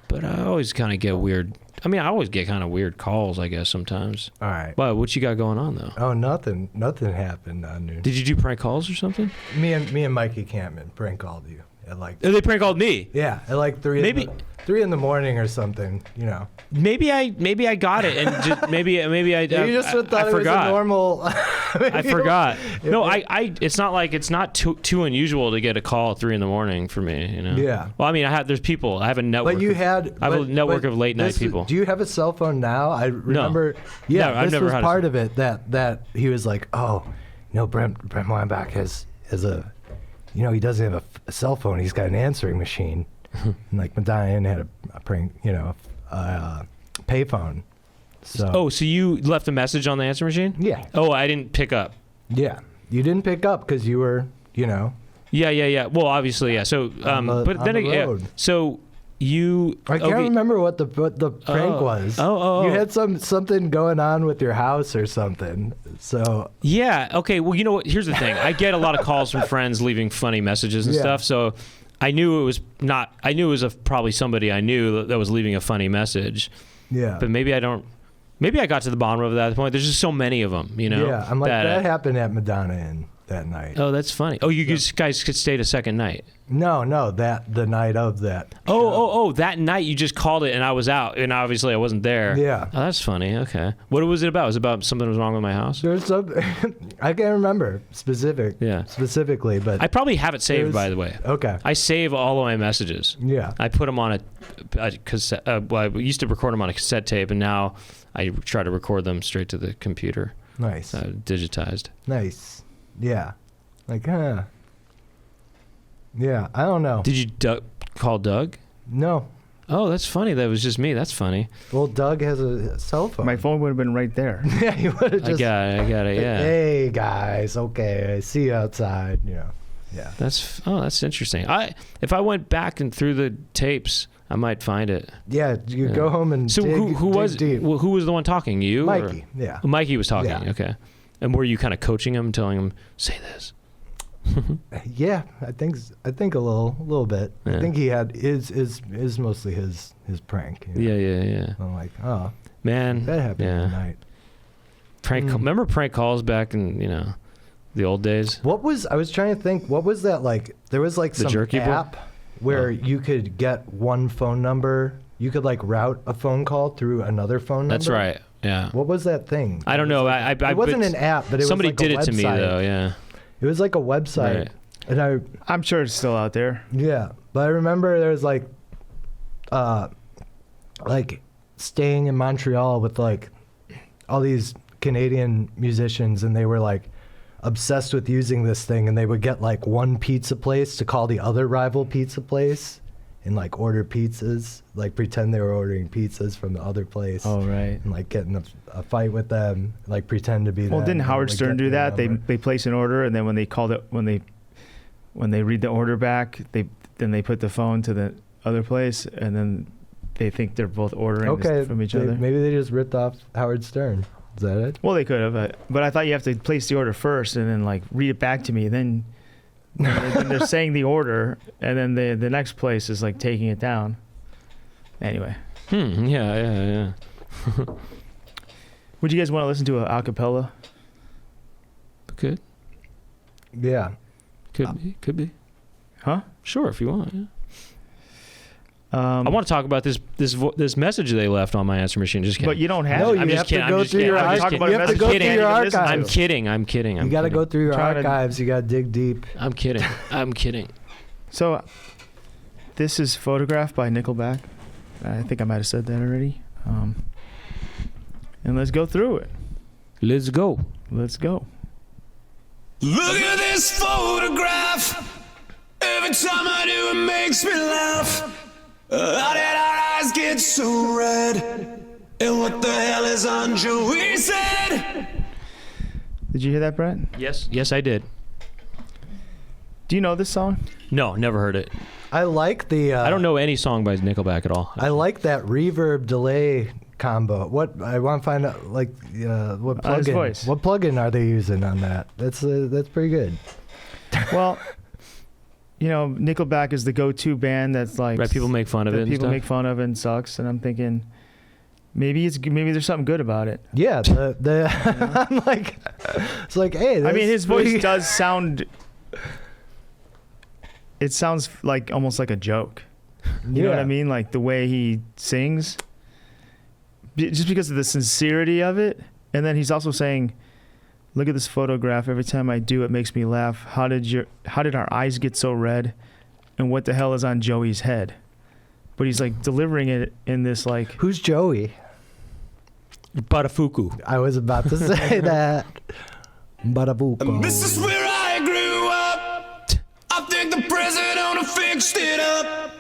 But I always kind of get weird. I mean, I always get kind of weird calls, I guess, sometimes. All right. But what you got going on though? Oh, nothing happened on noon. Did you do prank calls or something? Me and Mikey Campman prank called you at like Oh, they prank called me. yeah at like 3 Maybe- 3 in the morning or something. You know. Maybe I got it and just maybe I You just thought I it forgot. was a normal. I forgot. No, it's not like it's not too unusual to get a call at 3 a.m. for me. You know. Yeah. Well, I mean, I have a network. But you had. I have a but- network but of late night this is- people. Do you have a cell phone now? I remember. Yeah, No, I've this never was had a part cell- of it. That he was like, oh, Brent Weinbach has a, he doesn't have a cell phone. He's got an answering machine. And like Madonna Inn had a prank, a payphone. So. So you left a message on the answer machine? Yeah. Oh, I didn't pick up. Yeah. You didn't pick up because you were, Yeah. Well, obviously, yeah. So, On the- but on then the again, road. so you. I can't remember what the prank Oh. was. Oh. You had something going on with your house or something. So Yeah. Okay. Well, you know what? Here's the thing. I get a lot of calls from friends leaving funny messages and Yeah. stuff. So I knew it was not. I knew it was probably somebody I knew that was leaving a funny message. Yeah. But maybe I don't. Maybe I got to the bottom of it at that point. There's just so many of them, you know. Yeah, I'm like that happened at Madonna Inn that night. Oh, that's funny. Oh, you guys could stay a second night. No, the night of that. Oh, that night you just called it and I was out and obviously I wasn't there. Yeah. Oh, that's funny. Okay. What was it about? Was it about something was wrong with my house? There's some. I can't remember specifically, but I probably have it saved, by the way. Okay. I save all of my messages. Yeah. I put them on a cassette. Well, I used to record them on a cassette tape, and now I try to record them straight to the computer. Nice. Digitized. Nice. Yeah. Like, yeah, I don't know. Did you call Doug? No. Oh, that's funny. That was just me. That's funny. Well, Doug has a cell phone. My phone would have been right there. Yeah, he would have just. I got it. Yeah. Hey guys, okay, see you outside. You know. Yeah. That's interesting. If I went back and through the tapes, I might find it. Yeah, you go home and so dig, who was deep. who was the one talking? You? Mikey. Or? Yeah. Oh, Mikey was talking. Yeah. Okay. And were you kind of coaching him, telling him, say this? Yeah, I think a little bit. Yeah. I think he had is mostly his prank. You know? Yeah. I'm like, oh Man. that happened yeah. tonight. Remember prank calls back in the old days? I was trying to think, what was that like? There was like The some jerky app where you could get one phone number. You could like route a phone call through another phone number. That's right. Yeah. What was that thing? I don't know. It wasn't an app, but it somebody was like did a it to me website. though. Yeah. It was like a website, Right. and I'm sure it's still out there. yeah, but I remember there was like staying in Montreal with like all these Canadian musicians, and they were like obsessed with using this thing, and they would get like one pizza place to call the other rival pizza place and like order pizzas, like pretend they were ordering pizzas from the other place. Oh, right. And like get in a fight with them, like pretend to be Well, them, didn't and, Howard like, Stern get do their that? number. They place an order, and then when they called it, when they read the order back, they put the phone to the other place, and then they think they're both ordering this from each other. Maybe they just ripped off Howard Stern. Is that it? Well, they could have, but I thought you have to place the order first, and then like read it back to me. Then they're saying the order, and then the next place is like taking it down. Anyway. Yeah. Would you guys want to listen to a acapella? Good. Yeah. Could be. Huh? Sure, if you want. Yeah. I want to talk about this message they left on my answer machine. Just kidding. But you don't have. No, to. I'm you just have to kidding. go I'm just through kidding. your I'm just archives. kidding. You have to I'm go through kidding. your I'm archives. kidding. You got to go through your Try to- archives. You got to dig deep. I'm kidding. So, this is Photograph by Nickelback. I think I might have said that already. And let's go through it. Let's go. Let's go. Look at this photograph. Every time I do, it makes me laugh. How did our eyes get so red? And what the hell is on Joey's head? Did you hear that, Brent? Yes, I did. Do you know this song? No, never heard it. I like the. I don't know any song by Nickelback at all. I like that reverb delay combo. What I want to find out, like, what His plugin? voice. What plugin are they using on that? That's pretty good. Well, Nickelback is the go-to band that's like Right, people make fun of that it and people stuff. make fun of and sucks, and I'm thinking maybe there's something good about it. Yeah, I'm like, it's like, hey. I mean, his voice pretty- does sound. It sounds like almost like a joke. You know what I Yeah. mean? Like the way he sings, just because of the sincerity of it. And then he's also saying, "Look at this photograph. Every time I do, it makes me laugh. How did our eyes get so red? And what the hell is on Joey's head?" But he's like delivering it in this like. Who's Joey? Barafuku. I was about to say that. Badabuko. This is where I grew up. I think the president fixed it up.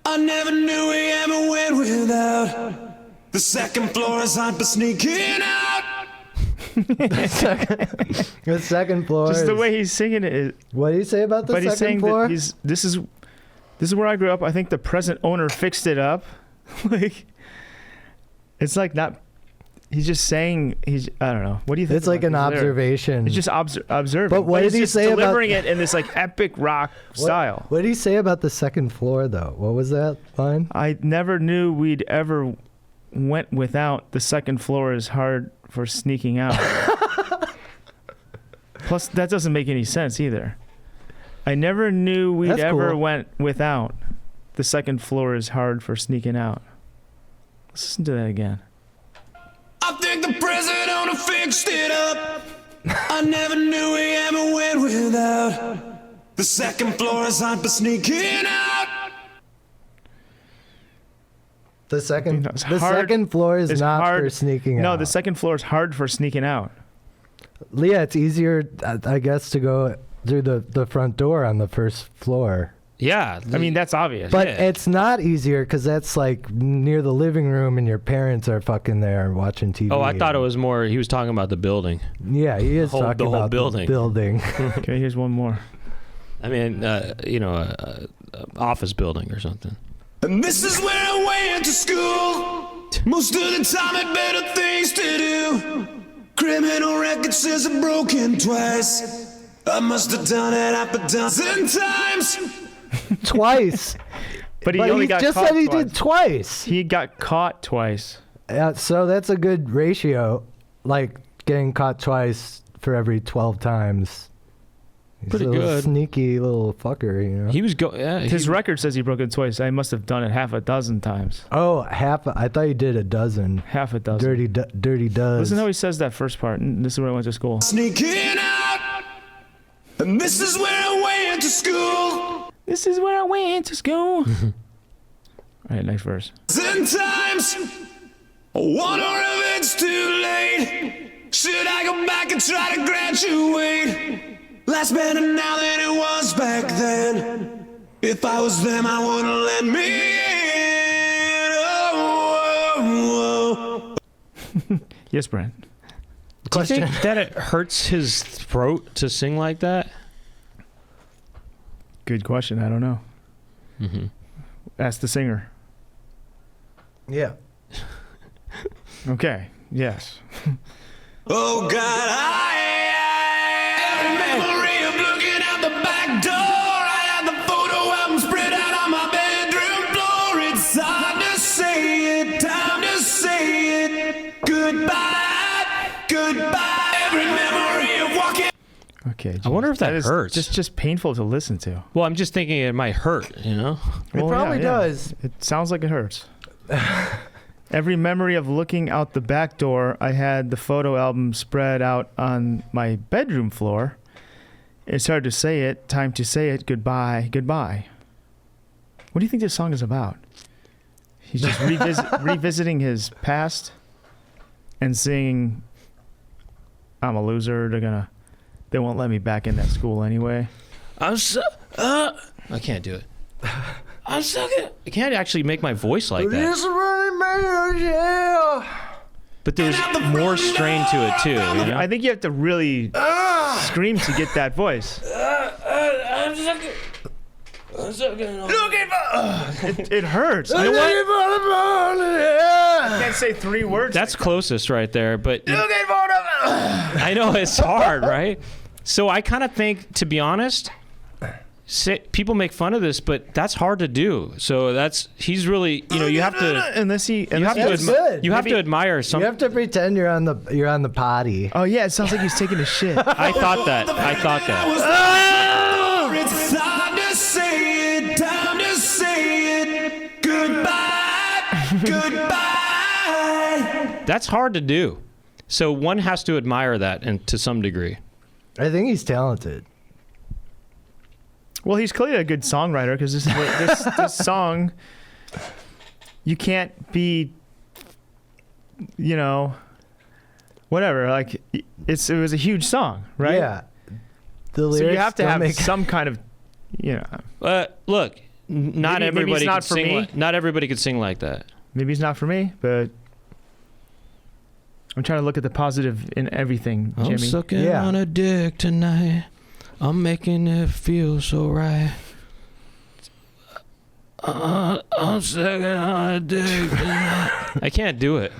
I never knew we ever went without. The second floor is hot for sneaking out. The second floor. Just the is- way he's singing it. What do you say about the But second he's saying floor? that this is where I grew up. I think the present owner fixed it up. Like, it's like not. He's just saying. I don't know. What do you think? It's like an about these lyrics? observation. It's just observing. But what he's did he just say about- delivering it in this like epic rock style? What did he say about the second floor, though? What was that line? I never knew we'd ever went without. The second floor is hard for sneaking out. Plus, that doesn't make any sense either. I never knew we'd That's ever cool. went without. The second floor is hard for sneaking out. Let's listen to that again. I think the president fixed it up. I never knew we ever went without. The second floor is hard for sneaking out. The second It's hard- second floor is it's not hard- for sneaking out. No, the second floor is hard for sneaking out. Yeah, it's easier, I guess, to go through the front door on the first floor. Yeah. I mean, that's obvious. But Yeah. it's not easier because that's like near the living room and your parents are fucking there watching TV. Oh, I thought it was more. He was talking about the building. Yeah, he is the whole talking about building. the building. Okay, here's one more. I mean, a office building or something. And this is where I went to school. Most of the time had better things to do. Criminal record says I'm broken twice. I must have done it half a dozen times. Twice. But he But only he got just caught said he twice. did twice. He got caught twice. So that's a good ratio. Like getting caught twice for every 12 times. He's Pretty a little good. sneaky little fucker, you know. He was Yeah, His record says he broke it twice. I must have done it half a dozen times. Oh, I thought you did a dozen. Half a dozen. Dirty does. Listen how he says that first part. This is where I went to school. Sneaking out. And this is where I went to school. This is where I went to school. All right, next verse. Ten times. I wonder if it's too late. Should I go back and try to graduate? Life's better now than it was back then. If I was them, I wouldn't let me in. Oh, oh, oh. Yes, Brent. Do you think that it hurts his throat to sing like that? Good question. I don't know. Mm-hmm. Ask the singer. Yeah. Okay. Yes. Oh God, every memory of looking out the back door. I had the photo album spread out on my bedroom floor. It's hard to say it, time to say it. Goodbye, goodbye. Every memory of walking. Okay. I wonder if that is hurts. Just painful to listen to. Well, I'm just thinking it might hurt, you know? It probably does. It sounds like it hurts. Every memory of looking out the back door, I had the photo album spread out on my bedroom floor. It's hard to say it, time to say it, goodbye, goodbye. What do you think this song is about? He's just revisiting his past and singing, I'm a loser, they won't let me back in that school anyway. I can't do it. I'm sucking. I can't actually make my voice like that. But there's more strain to it too. You know? I think you have to really scream to get that voice. I'm sucking. It hurts. You know what? I can't say 3 words. That's closest right there, but I know it's hard, right? So I kind of think, to be honest, people make fun of this, but that's hard to do. So he's really, you have to. Unless You have to admire some. You have to pretend you're on the potty. Oh yeah, it sounds like he's taking a shit. I thought that. It's time to say it, time to say it. Goodbye, goodbye. That's hard to do. So one has to admire that, and to some degree. I think he's talented. Well, he's clearly a good songwriter because this song, you can't be, whatever. Like it was a huge song, right? Yeah. The So lyrics you have to don't have make some kind of, Look, not Maybe everybody it's not could for sing. me. Not everybody could sing like that. Maybe it's not for me, but I'm trying to look at the positive in everything, Jimmy. I'm sucking Yeah. on a dick tonight. I'm making it feel so right. I'm sucking on a dick tonight. I can't do it.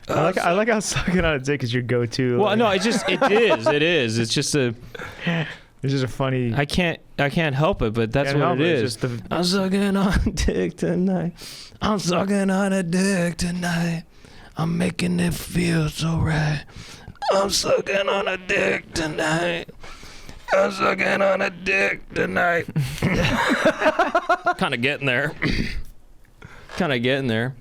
I like how sucking on a dick is your go-to. Well, like, no, it is. It's just a. it's just a funny. I can't help it, but that's what it is. I'm sucking on a dick tonight. I'm sucking on a dick tonight. I'm making it feel so right. I'm sucking on a dick tonight. I'm sucking on a dick tonight. Kind of getting there.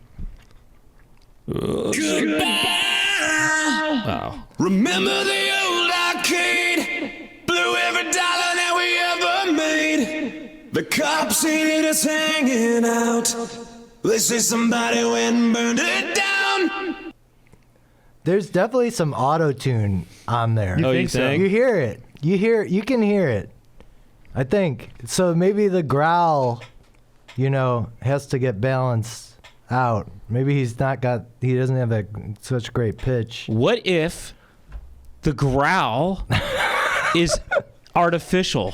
Wow. Remember the old arcade? Blew every dollar that we ever made. The cops seen us hanging out. They say somebody went and burned it down. There's definitely some auto-tune on there. Oh, you think? You hear it. You can hear it. I think. So maybe the growl, has to get balanced out. Maybe he doesn't have such great pitch. What if the growl is artificial?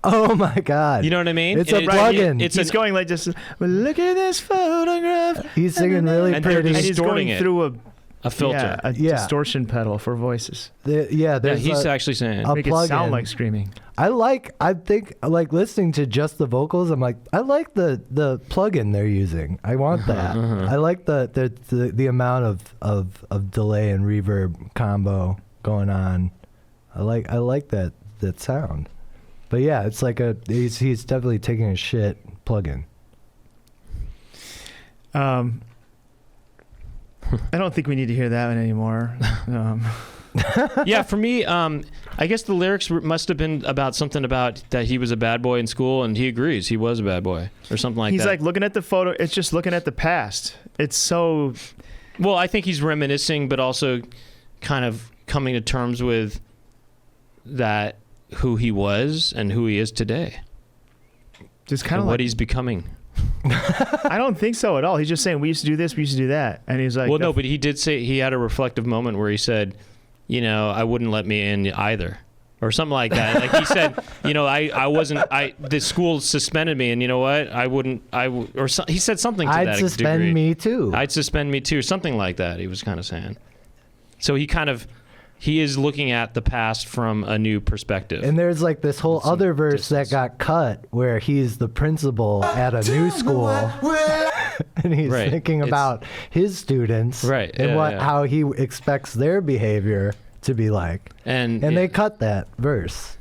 Oh my God. You know what I mean? It's a plug-in. He's going like just, well, look at this photograph. He's singing really And they're pretty. And he's distorting going it. through A filter. a distortion pedal for voices. There's He's actually saying. a Make it plug-in. sound like screaming. I think listening to just the vocals, I'm like, I like the plug-in they're using. I want that. I like the amount of delay and reverb combo going on. I like that sound. But yeah, it's like he's definitely taking a shit plug-in. I don't think we need to hear that one anymore. Yeah, for me, I guess the lyrics must have been about something about that he was a bad boy in school, and he agrees he was a bad boy or something like He's that. like looking at the photo. It's just looking at the past. It's so. Well, I think he's reminiscing, but also kind of coming to terms with that who he was and who he is today, Just kind and of what like, he's becoming. I don't think so at all. He's just saying we used to do this, we used to do that, and he's like, Well, no, but he did say he had a reflective moment where he said, I wouldn't let me in either, or something like that. Like he said, the school suspended me, and you know what? He said something to that I'd suspend degree. me too. I'd suspend me too, something like that. He was kind of saying. So he is looking at the past from a new perspective. And there's like this whole Some other verse distance. that got cut where he's the principal at a new school and he's Right. thinking It's- about his students Right, and yeah. how he expects their behavior to be like. and They cut that verse.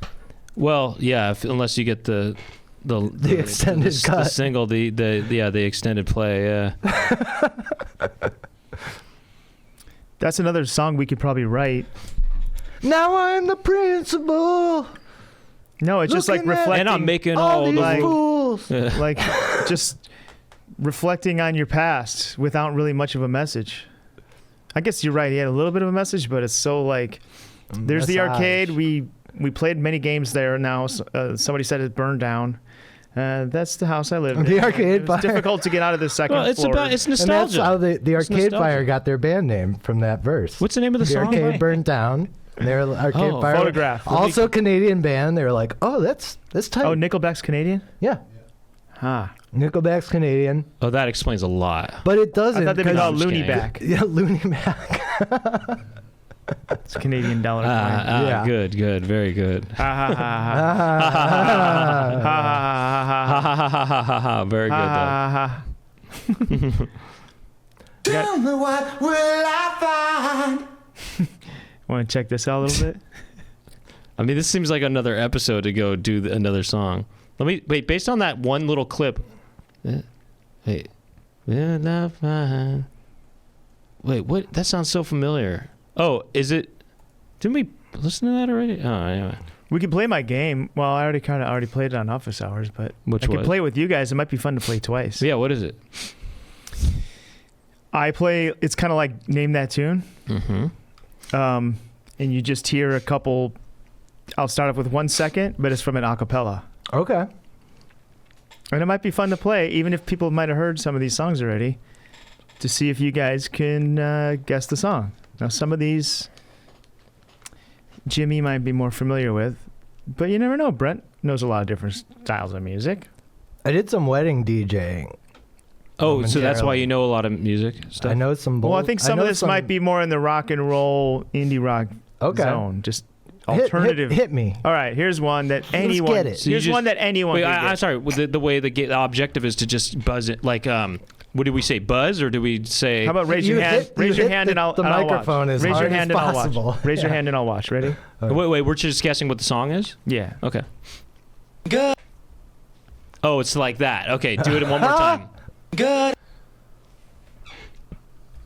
well, yeah, unless you get the extended the cut. single, the extended play. Yeah. that's another song we could probably write. Now I'm the principal. No, it's just like Looking at- reflecting. And I'm making All all these the like- fools. like just reflecting on your past without really much of a message. I guess you're right. He had a little bit of a message, but it's so like there's the Massage. arcade. We played many games there. Now somebody said it burned down. That's the house I lived in. The arcade It was fire. difficult to get out of the second Well, it's floor. about it's And that's nostalgia. how the It's Arcade nostalgia. Fire got their band name from that verse. What's the name of the The song? arcade burned down. They're Arcade Oh, Fire. Photograph. Also Canadian band. They were like, oh, that's tight. Oh, Nickelback's Canadian? Yeah. Huh. Nickelback's Canadian. Oh, that explains a lot. But it doesn't. I thought they'd be 'cause- called I'm just Looney kidding. Back. Yeah, Looney Back. It's Canadian dollar. coin. Yeah. Good, very good. Ha ha ha ha. Ha ha ha ha ha. Ha ha ha ha ha ha. Very good. Doug. Ha ha ha. Tell me what will I find? Want to check this out a little bit? I mean, this seems like another episode to go do another song. Let me wait. Based on that one little clip. Wait. Will I find? Wait, what? That sounds so familiar. Oh, is it? Didn't we listen to that already? Oh, anyway. We could play my game. Well, I already played it on office hours, but Which I could was? play it with you guys. It might be fun to play twice. Yeah, what is it? I play. It's kind of like Name That Tune. Mm-hmm. And you just hear a couple. I'll start off with 1 second, but it's from an acapella. Okay. And it might be fun to play, even if people might have heard some of these songs already, to see if you guys can guess the song. Now, some of these Jimmy might be more familiar with, but you never know. Brent knows a lot of different styles of music. I did some wedding DJing. Oh, so that's why momentarily. you know a lot of music stuff? I know some. Well, I think some of this might be more in the rock and roll indie rock zone. Just alternative. Hit me. All right, here's one that anyone. get it. So you Here's just- one that anyone. Wait, can I'm get. sorry. The way the objective is to just buzz it. Like, what did we say? Buzz, or do we say? How about raise You your hand? hit- you Raise your hit hand the- and I'll. the and I'll watch. microphone as Raise your hard hand as and I'll possible. watch. Raise your Yeah. hand and I'll watch. Ready? Wait. We're just guessing what the song is. Yeah. Okay. Good. Oh, it's like that. Okay, do it one more time. Good.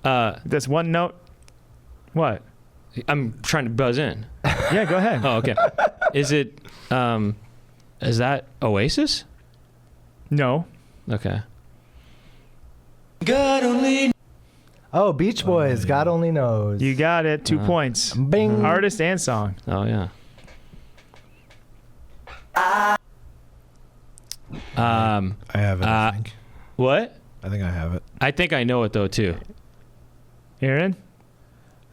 That's one note. What? I'm trying to buzz in. Yeah, go ahead. Oh, okay. Is it? Is that Oasis? No. Okay. God only. Oh, Beach Boys. God only knows. You got it. 2 points. Bing. Artist and song. Oh yeah. I have it. I think. What? I think I have it. I think I know it though too. Aaron,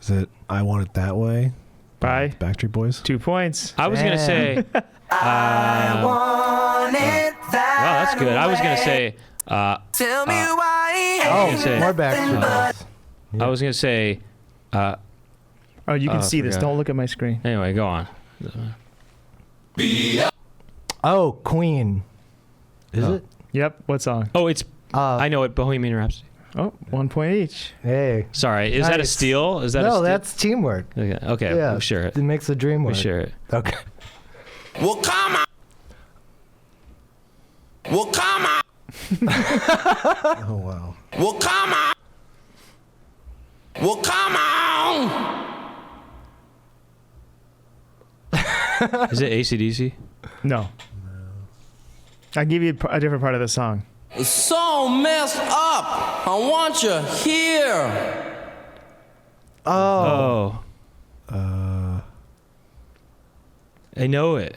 Is it "I Want It That Way"? Bye. Backstreet Boys. 2 points. I was gonna say. I want it that Wow, that's good. I was gonna say. Tell me why. gonna say- Oh, more Backstreet Boys. I was gonna say. Oh, you can Oh, see this. forgot. Don't look at my screen. Anyway, go on. Oh, Queen. Is it? Yep. What song? Oh, it's. I know it. Bohemian Rhapsody. Oh, 1 point each. Hey. Sorry, is that a Nice. steal? Is that a No, steal? that's teamwork. Okay, okay, Yeah. we'll share it. It makes the dream work. We share it. Okay. Well, come on. Well, come on. Oh wow. Well, come on. Well, come on. Is it AC/DC? No. I'll give you a different part of the song. It's so messed up. I want you here. Oh. I know it.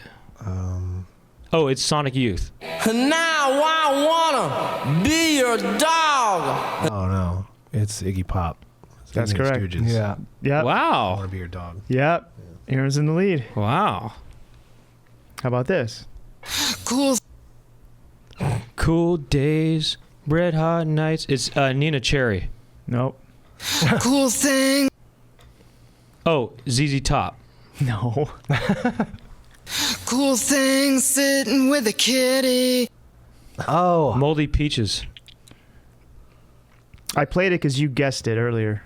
Oh, it's Sonic Youth. And now I wanna be your dog. Oh no, it's Iggy Pop. It's That's Iggy correct. Stooges. Yeah. Yep. I Wow. want to be your dog. Yep. Aaron's in the lead. Wow. How about this? Cool. Cool days, red hot nights. It's Nina Cherry. Nope. Cool thing. Oh, ZZ Top. No. Cool thing sitting with a kitty. Oh. Moldy Peaches. I played it because you guessed it earlier.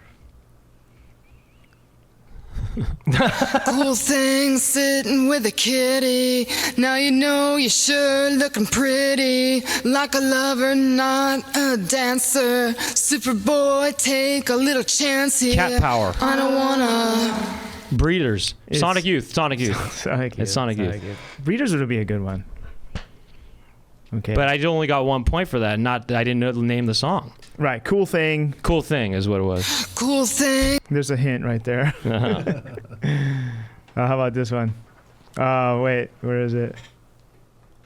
Cool thing sitting with a kitty. Now you know you're sure looking pretty. Like a lover, not a dancer. Superboy, take a little chance here. Cat Power. I don't wanna. Breeders. It's- Sonic Youth. Sonic Youth. Sonic It's Sonic Youth. Breeders would be a good one. Okay. But I only got 1 point for that. Not I didn't know the name of the song. right. Cool thing. Cool Thing is what it was. Cool thing. There's a hint right there. How about this one? Oh, wait. Where is it?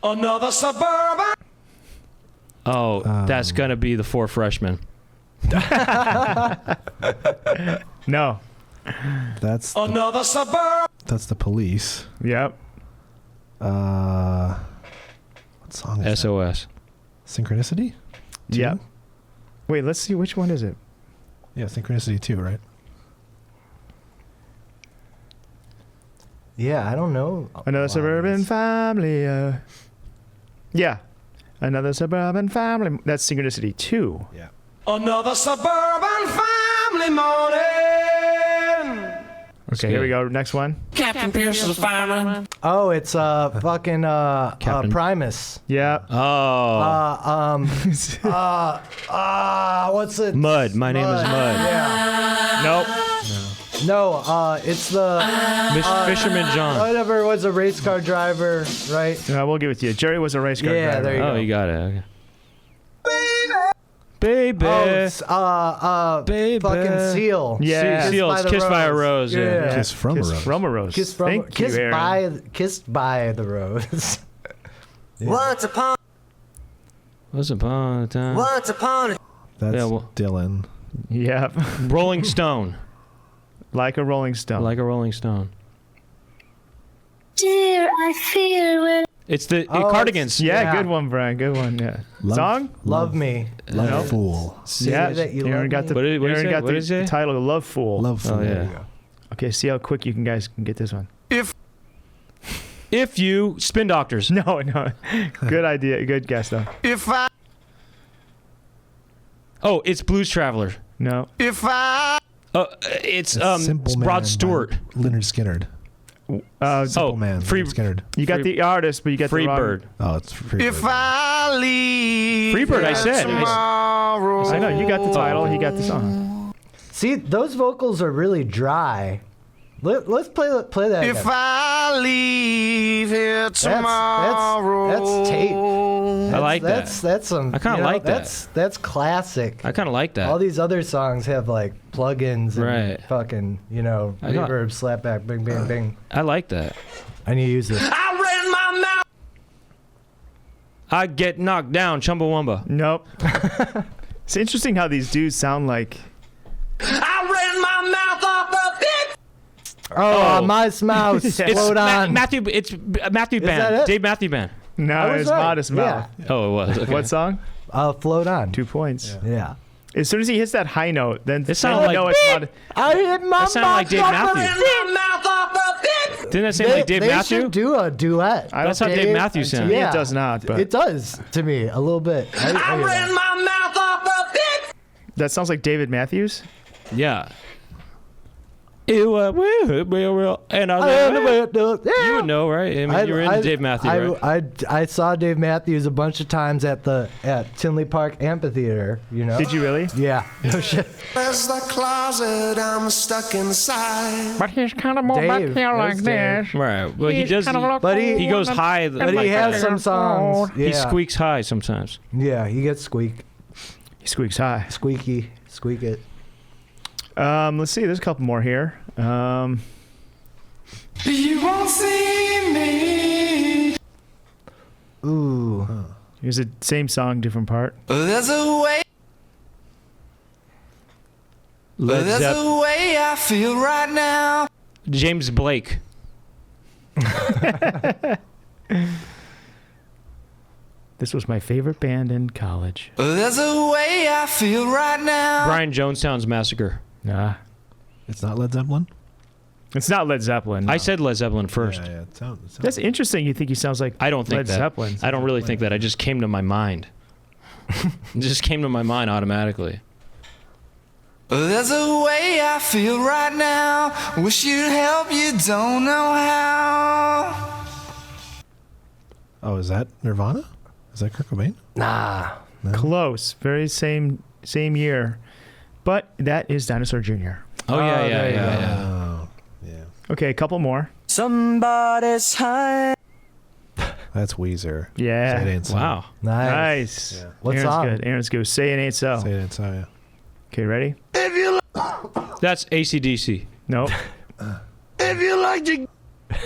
Another suburban. Oh, that's gonna be the Four Freshmen. No. That's Another suburban. that's the Police. Yep. What song is that? SOS. Synchronicity? Two? Yep. Wait, let's see. Which one is it? Yeah, Synchronicity 2, right? Yeah, I don't know. Another suburban family. Yeah. Another suburban family. That's Synchronicity 2. Yeah. Another suburban family morning. Okay, here we go. Next one. Captain Pierce is a fireman. Oh, it's fucking Captain. Primus. Yeah. Oh, What's it? Mud. My name is Mud. Yeah. Nope. No, it's the Fisherman John. whatever was a race car driver, right? We'll give it to you. Jerry was a race car Yeah, driver. there you Oh, go. you got it. Okay. Baby. Oh, it's, Baby. fucking Seal. Yeah. Seals. Kissed by a Rose. Yeah. Yeah. Kiss from a Rose. From a Rose. Kissed from, Thank you, Aaron. kissed by the rose. Once upon Once upon a time. a That's Yeah, well- Dylan. Yep. Rolling Stone. Like a Rolling Stone. Like a Rolling Stone. Dear, I fear when It's the Oh, Cardigans. Yeah, Yeah. good one, Brian. Good one. Yeah. Song? Love me. Love Nope. Fool. Yeah. that you Aaron love got me. the, What did he Aaron say? got What did he the say? title, Love Fool. Love Fool. Oh, yeah. There you go. Okay, see how quick you guys can get this one. If you spin doctors. No. Good idea. Good guess, though. Oh, it's Blues Traveler. No. It's Simple Man Rod by Stewart. Leonard Skinner. Oh, Simple Man. Free- Leonard Skinner. You got the artist, but you got Free the wrong. Bird. Oh, it's Free Bird. I leave Freebird, I said. tomorrow. I know. You got the title. He got the song. See, those vocals are really dry. Let's play that again. If I leave here tomorrow. That's Tate. I like that. That's some. I kinda like that. That's classic. I kind of like that. All these other songs have like plugins and Right. fucking, I got- reverb, slapback, bing, bing, bing. I like that. I need to use this. I ran my mouth. I get knocked down, Chumbawamba. Nope. It's interesting how these dudes sound like. I ran my mouth off a bit. Oh, my mouse. It's Float on. Matthew. It's Matthew that Band. it? Dave Matthew Band. No, I was it's right. Modest Mouth. Oh, it was. Okay. What song? Float on. 2 points. Yeah. As soon as he hits that high note, then It sounded you like- know it's Modest. I hit my That sounded like Dave Matthews. My mouth off a bit. Didn't that sound like Dave they Matthew? should do a duet. I don't That's how think Dave Matthews to sounds. me Yeah. it does not, but It does to me a little bit. I I hear that. ran my mouth off a bit. that sounds like David Matthews. Yeah. It was real, and you would know, right? I mean, you're into Dave Matthews, right? I saw Dave Matthews a bunch of times at Tinley Park Amphitheater. You know? Did you really? Yeah. No shit. There's the closet I'm stuck inside. But he's kind of more back Dave, here like that's Dave. this. Right. Well, he He's does. kind of look But He goes old high. and- But like he has that. some songs. Yeah. He squeaks high sometimes. Yeah, he gets squeak, He squeaks high. squeak it. Let's see. There's a couple more here. You won't see me. Ooh. Here's the same song, different part. There's a way. Led There's Zepp- a way I feel right now. James Blake. This was my favorite band in college. There's a way I feel right now. Brian Jonestown's Massacre. Nah, It's not Led Zeppelin? it's not Led Zeppelin. I no. said Led Zeppelin first. Yeah, it sounds. That's interesting. You think he sounds like I don't think Led that. Zeppelin. I don't really think that. It just came to my mind. It just came to my mind automatically. There's a way I feel right now. Wish you'd help, you don't know how. Oh, is that Nirvana? Is that Kurt Cobain? Nah. Close. Very same year. But that is Dinosaur Jr. Oh, yeah, there yeah, you yeah, go. yeah. Oh, yeah. Okay, a couple more. Somebody's high. That's Weezer. Yeah. Say it ain't so. Wow. Nice. Nice. Yeah. What Aaron's song? good. Aaron's good. Say it ain't so. Say it ain't so, yeah. Okay, ready? That's AC/DC. Nope. If you like to.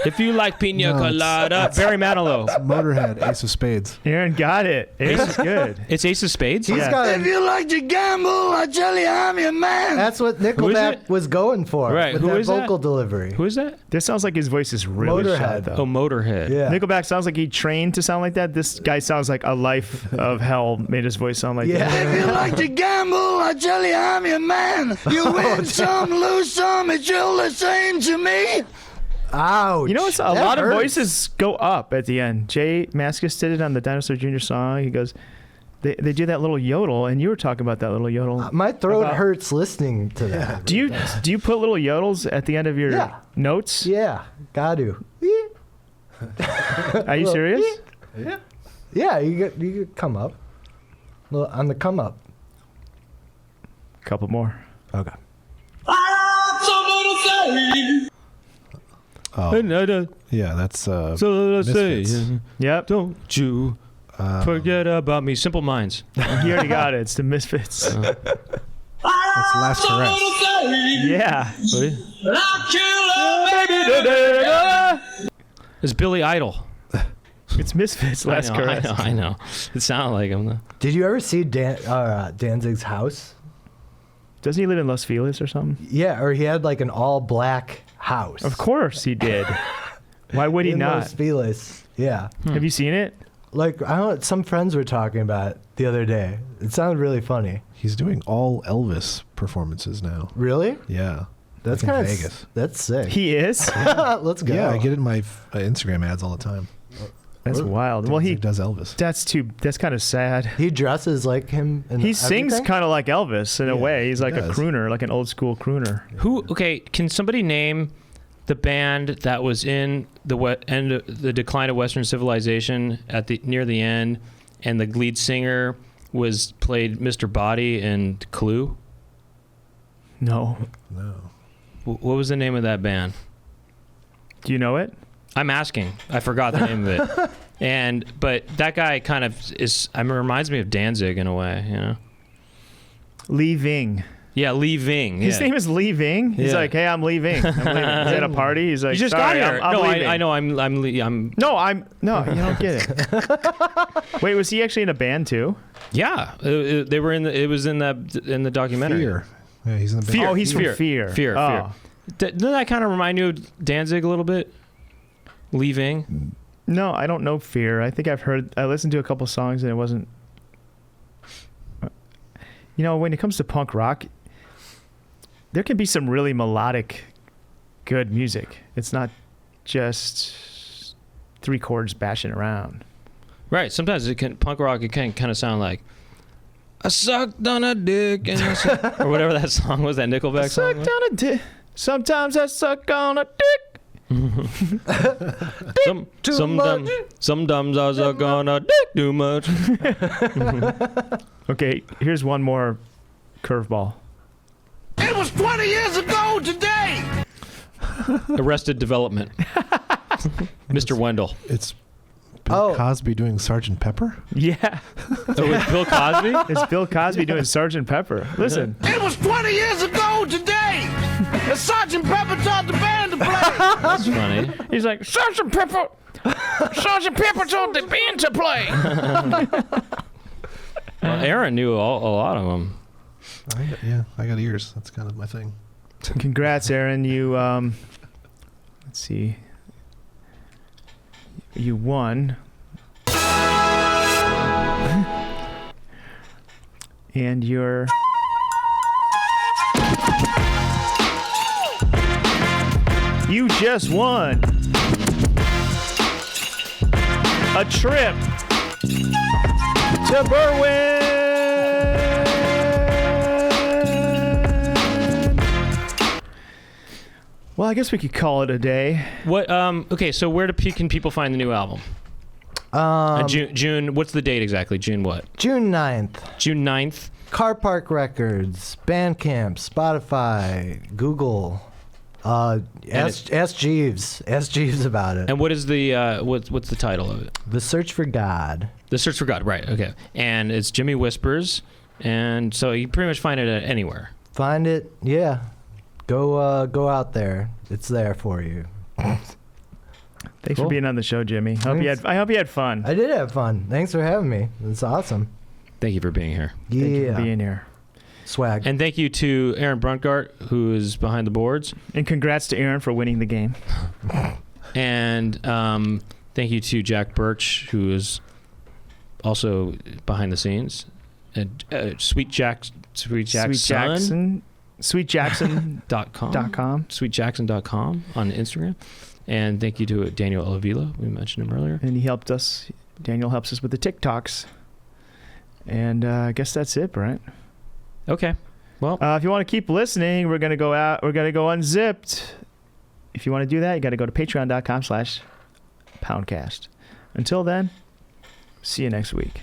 If you like pina No, it's- colada, Barry Manilow. Motorhead, Ace of Spades. Aaron got it. Ace is good. It's Ace of Spades. He's Yeah. got If you like to gamble, I tell you I'm your man. That's what Who is Nickelback it? was going for. Right, With who that is that? vocal delivery. Who is that? This sounds like his voice is really Motorhead. shot, though. Oh, Motorhead. Yeah. Nickelback sounds like he trained to sound like that. This guy sounds like a life of hell made his voice sound like that. If you Yeah. like to gamble, I tell you I'm your man. You win some, lose some, it's all the same to me. Ouch. You know, it's a That lot of hurts. voices go up at the end. Jay Mascis did it on the Dinosaur Jr. song. He goes, they do that little yodel, and you were talking about that little yodel. My throat About- hurts listening to that. Do you put little yodels at the end of your Yeah. notes? Yeah, got to. Are you serious? Yeah, you could come up. Well, on the come up. Couple more. Okay. Oh, yeah, that's So let's Misfits. say, Yep. don't you forget about me. Simple Minds. You already got it. It's the Misfits. That's Last Caress. Yeah. It's Billy Idol. It's Misfits. Last I know, Caress. I know. It sounded like him. Though. Did you ever see Danzig's house? Doesn't he live in Los Feliz or something? Yeah, or he had like an all black house. Of course he did. Why would he in not? Los Feliz. Yeah. Have you seen it? Like, I don't. Some friends were talking about it the other day. It sounded really funny. He's doing all Elvis performances now. Really? Yeah. That's like in kind of Vegas. That's sick. He is. Let's go. Yeah, I get it in my Instagram ads all the time. That's wild. Well, he does Elvis. That's kind of sad. He dresses like him. And He sings kind of like Elvis in a Yeah, way. He's like he a does. crooner, like an old school crooner. Okay, can somebody name the band that was in the decline of Western civilization near the end, and the lead singer played Mr. Body in Clue? No. No. What was the name of that band? Do you know it? I'm asking. I forgot the name of it. But that guy kind of reminds me of Danzig in a way, you know? Lee Ving. Yeah, Lee Ving. His name is Lee Ving. He's Yeah. like, hey, I'm leaving. He's at a party. He's like, You just sorry, got here. I'm No, leaving. I know. I'm No, you don't get it. Wait, was he actually in a band too? Yeah, they were in the. It was in the documentary. Fear. Yeah, he's in the band. Oh, he's from Fear. Fear. Oh. Doesn't that kind of remind you of Danzig a little bit? Leaving. No, I don't know Fear. I think I listened to a couple songs and it wasn't. You know, when it comes to punk rock, there can be some really melodic, good music. It's not just 3 chords bashing around. Right. Sometimes punk rock. It can kind of sound like I sucked on a dick and or whatever that song was. That Nickelback song. Sucked on a dick. Sometimes I suck on a dick. Sometimes I suck on a dick too much. Okay, here's one more curveball. It was 20 years ago today. Arrested Development. Mr. Wendell. It's Bill Oh. Cosby doing Sergeant Pepper. Yeah, Oh, with Bill Cosby? it's Bill Cosby doing Sgt. Pepper. Listen. It was 20 years ago today. And Sergeant Pepper taught the band to play. That's funny. He's like, Sgt. Pepper! Sgt. Pepper told the band to play! Well, Aaron knew a lot of them. I got ears. That's kind of my thing. Congrats, Aaron. You, let's see. You won. And you're... You just won a trip to Berwyn. Well, I guess we could call it a day. What? Okay, so where can people find the new album? June. What's the date exactly? June what? June 9th. June 9th. Car Park Records, Bandcamp, Spotify, Google. Ask Jeeves. Ask Jeeves about it. And what is the what's the title of it? The Search for God. The Search for God. Right. Okay. And it's Jimmy Whispers, and so you pretty much find it anywhere. Find it. Yeah. Go out there. It's there for you. Thanks Cool. for being on the show, Jimmy. I hope you had fun. I did have fun. Thanks for having me. It's awesome. Thank you for being here. Thank you Yeah. for being here. Swag. And thank you to Aaron Bruntgart, who is behind the boards. And congrats to Aaron for winning the game. And thank you to Jack Birch, who is also behind the scenes. And Sweet Jackson. SweetJackson.com. SweetJackson.com on Instagram. And thank you to Daniel Avila. We mentioned him earlier. And he helped us. Daniel helps us with the TikToks. And I guess that's it, Brent. Okay. Well, If you want to keep listening, we're going to go out. We're going to go unzipped. If you want to do that, you got to go to patreon.com/Poundcast. Until then, see you next week.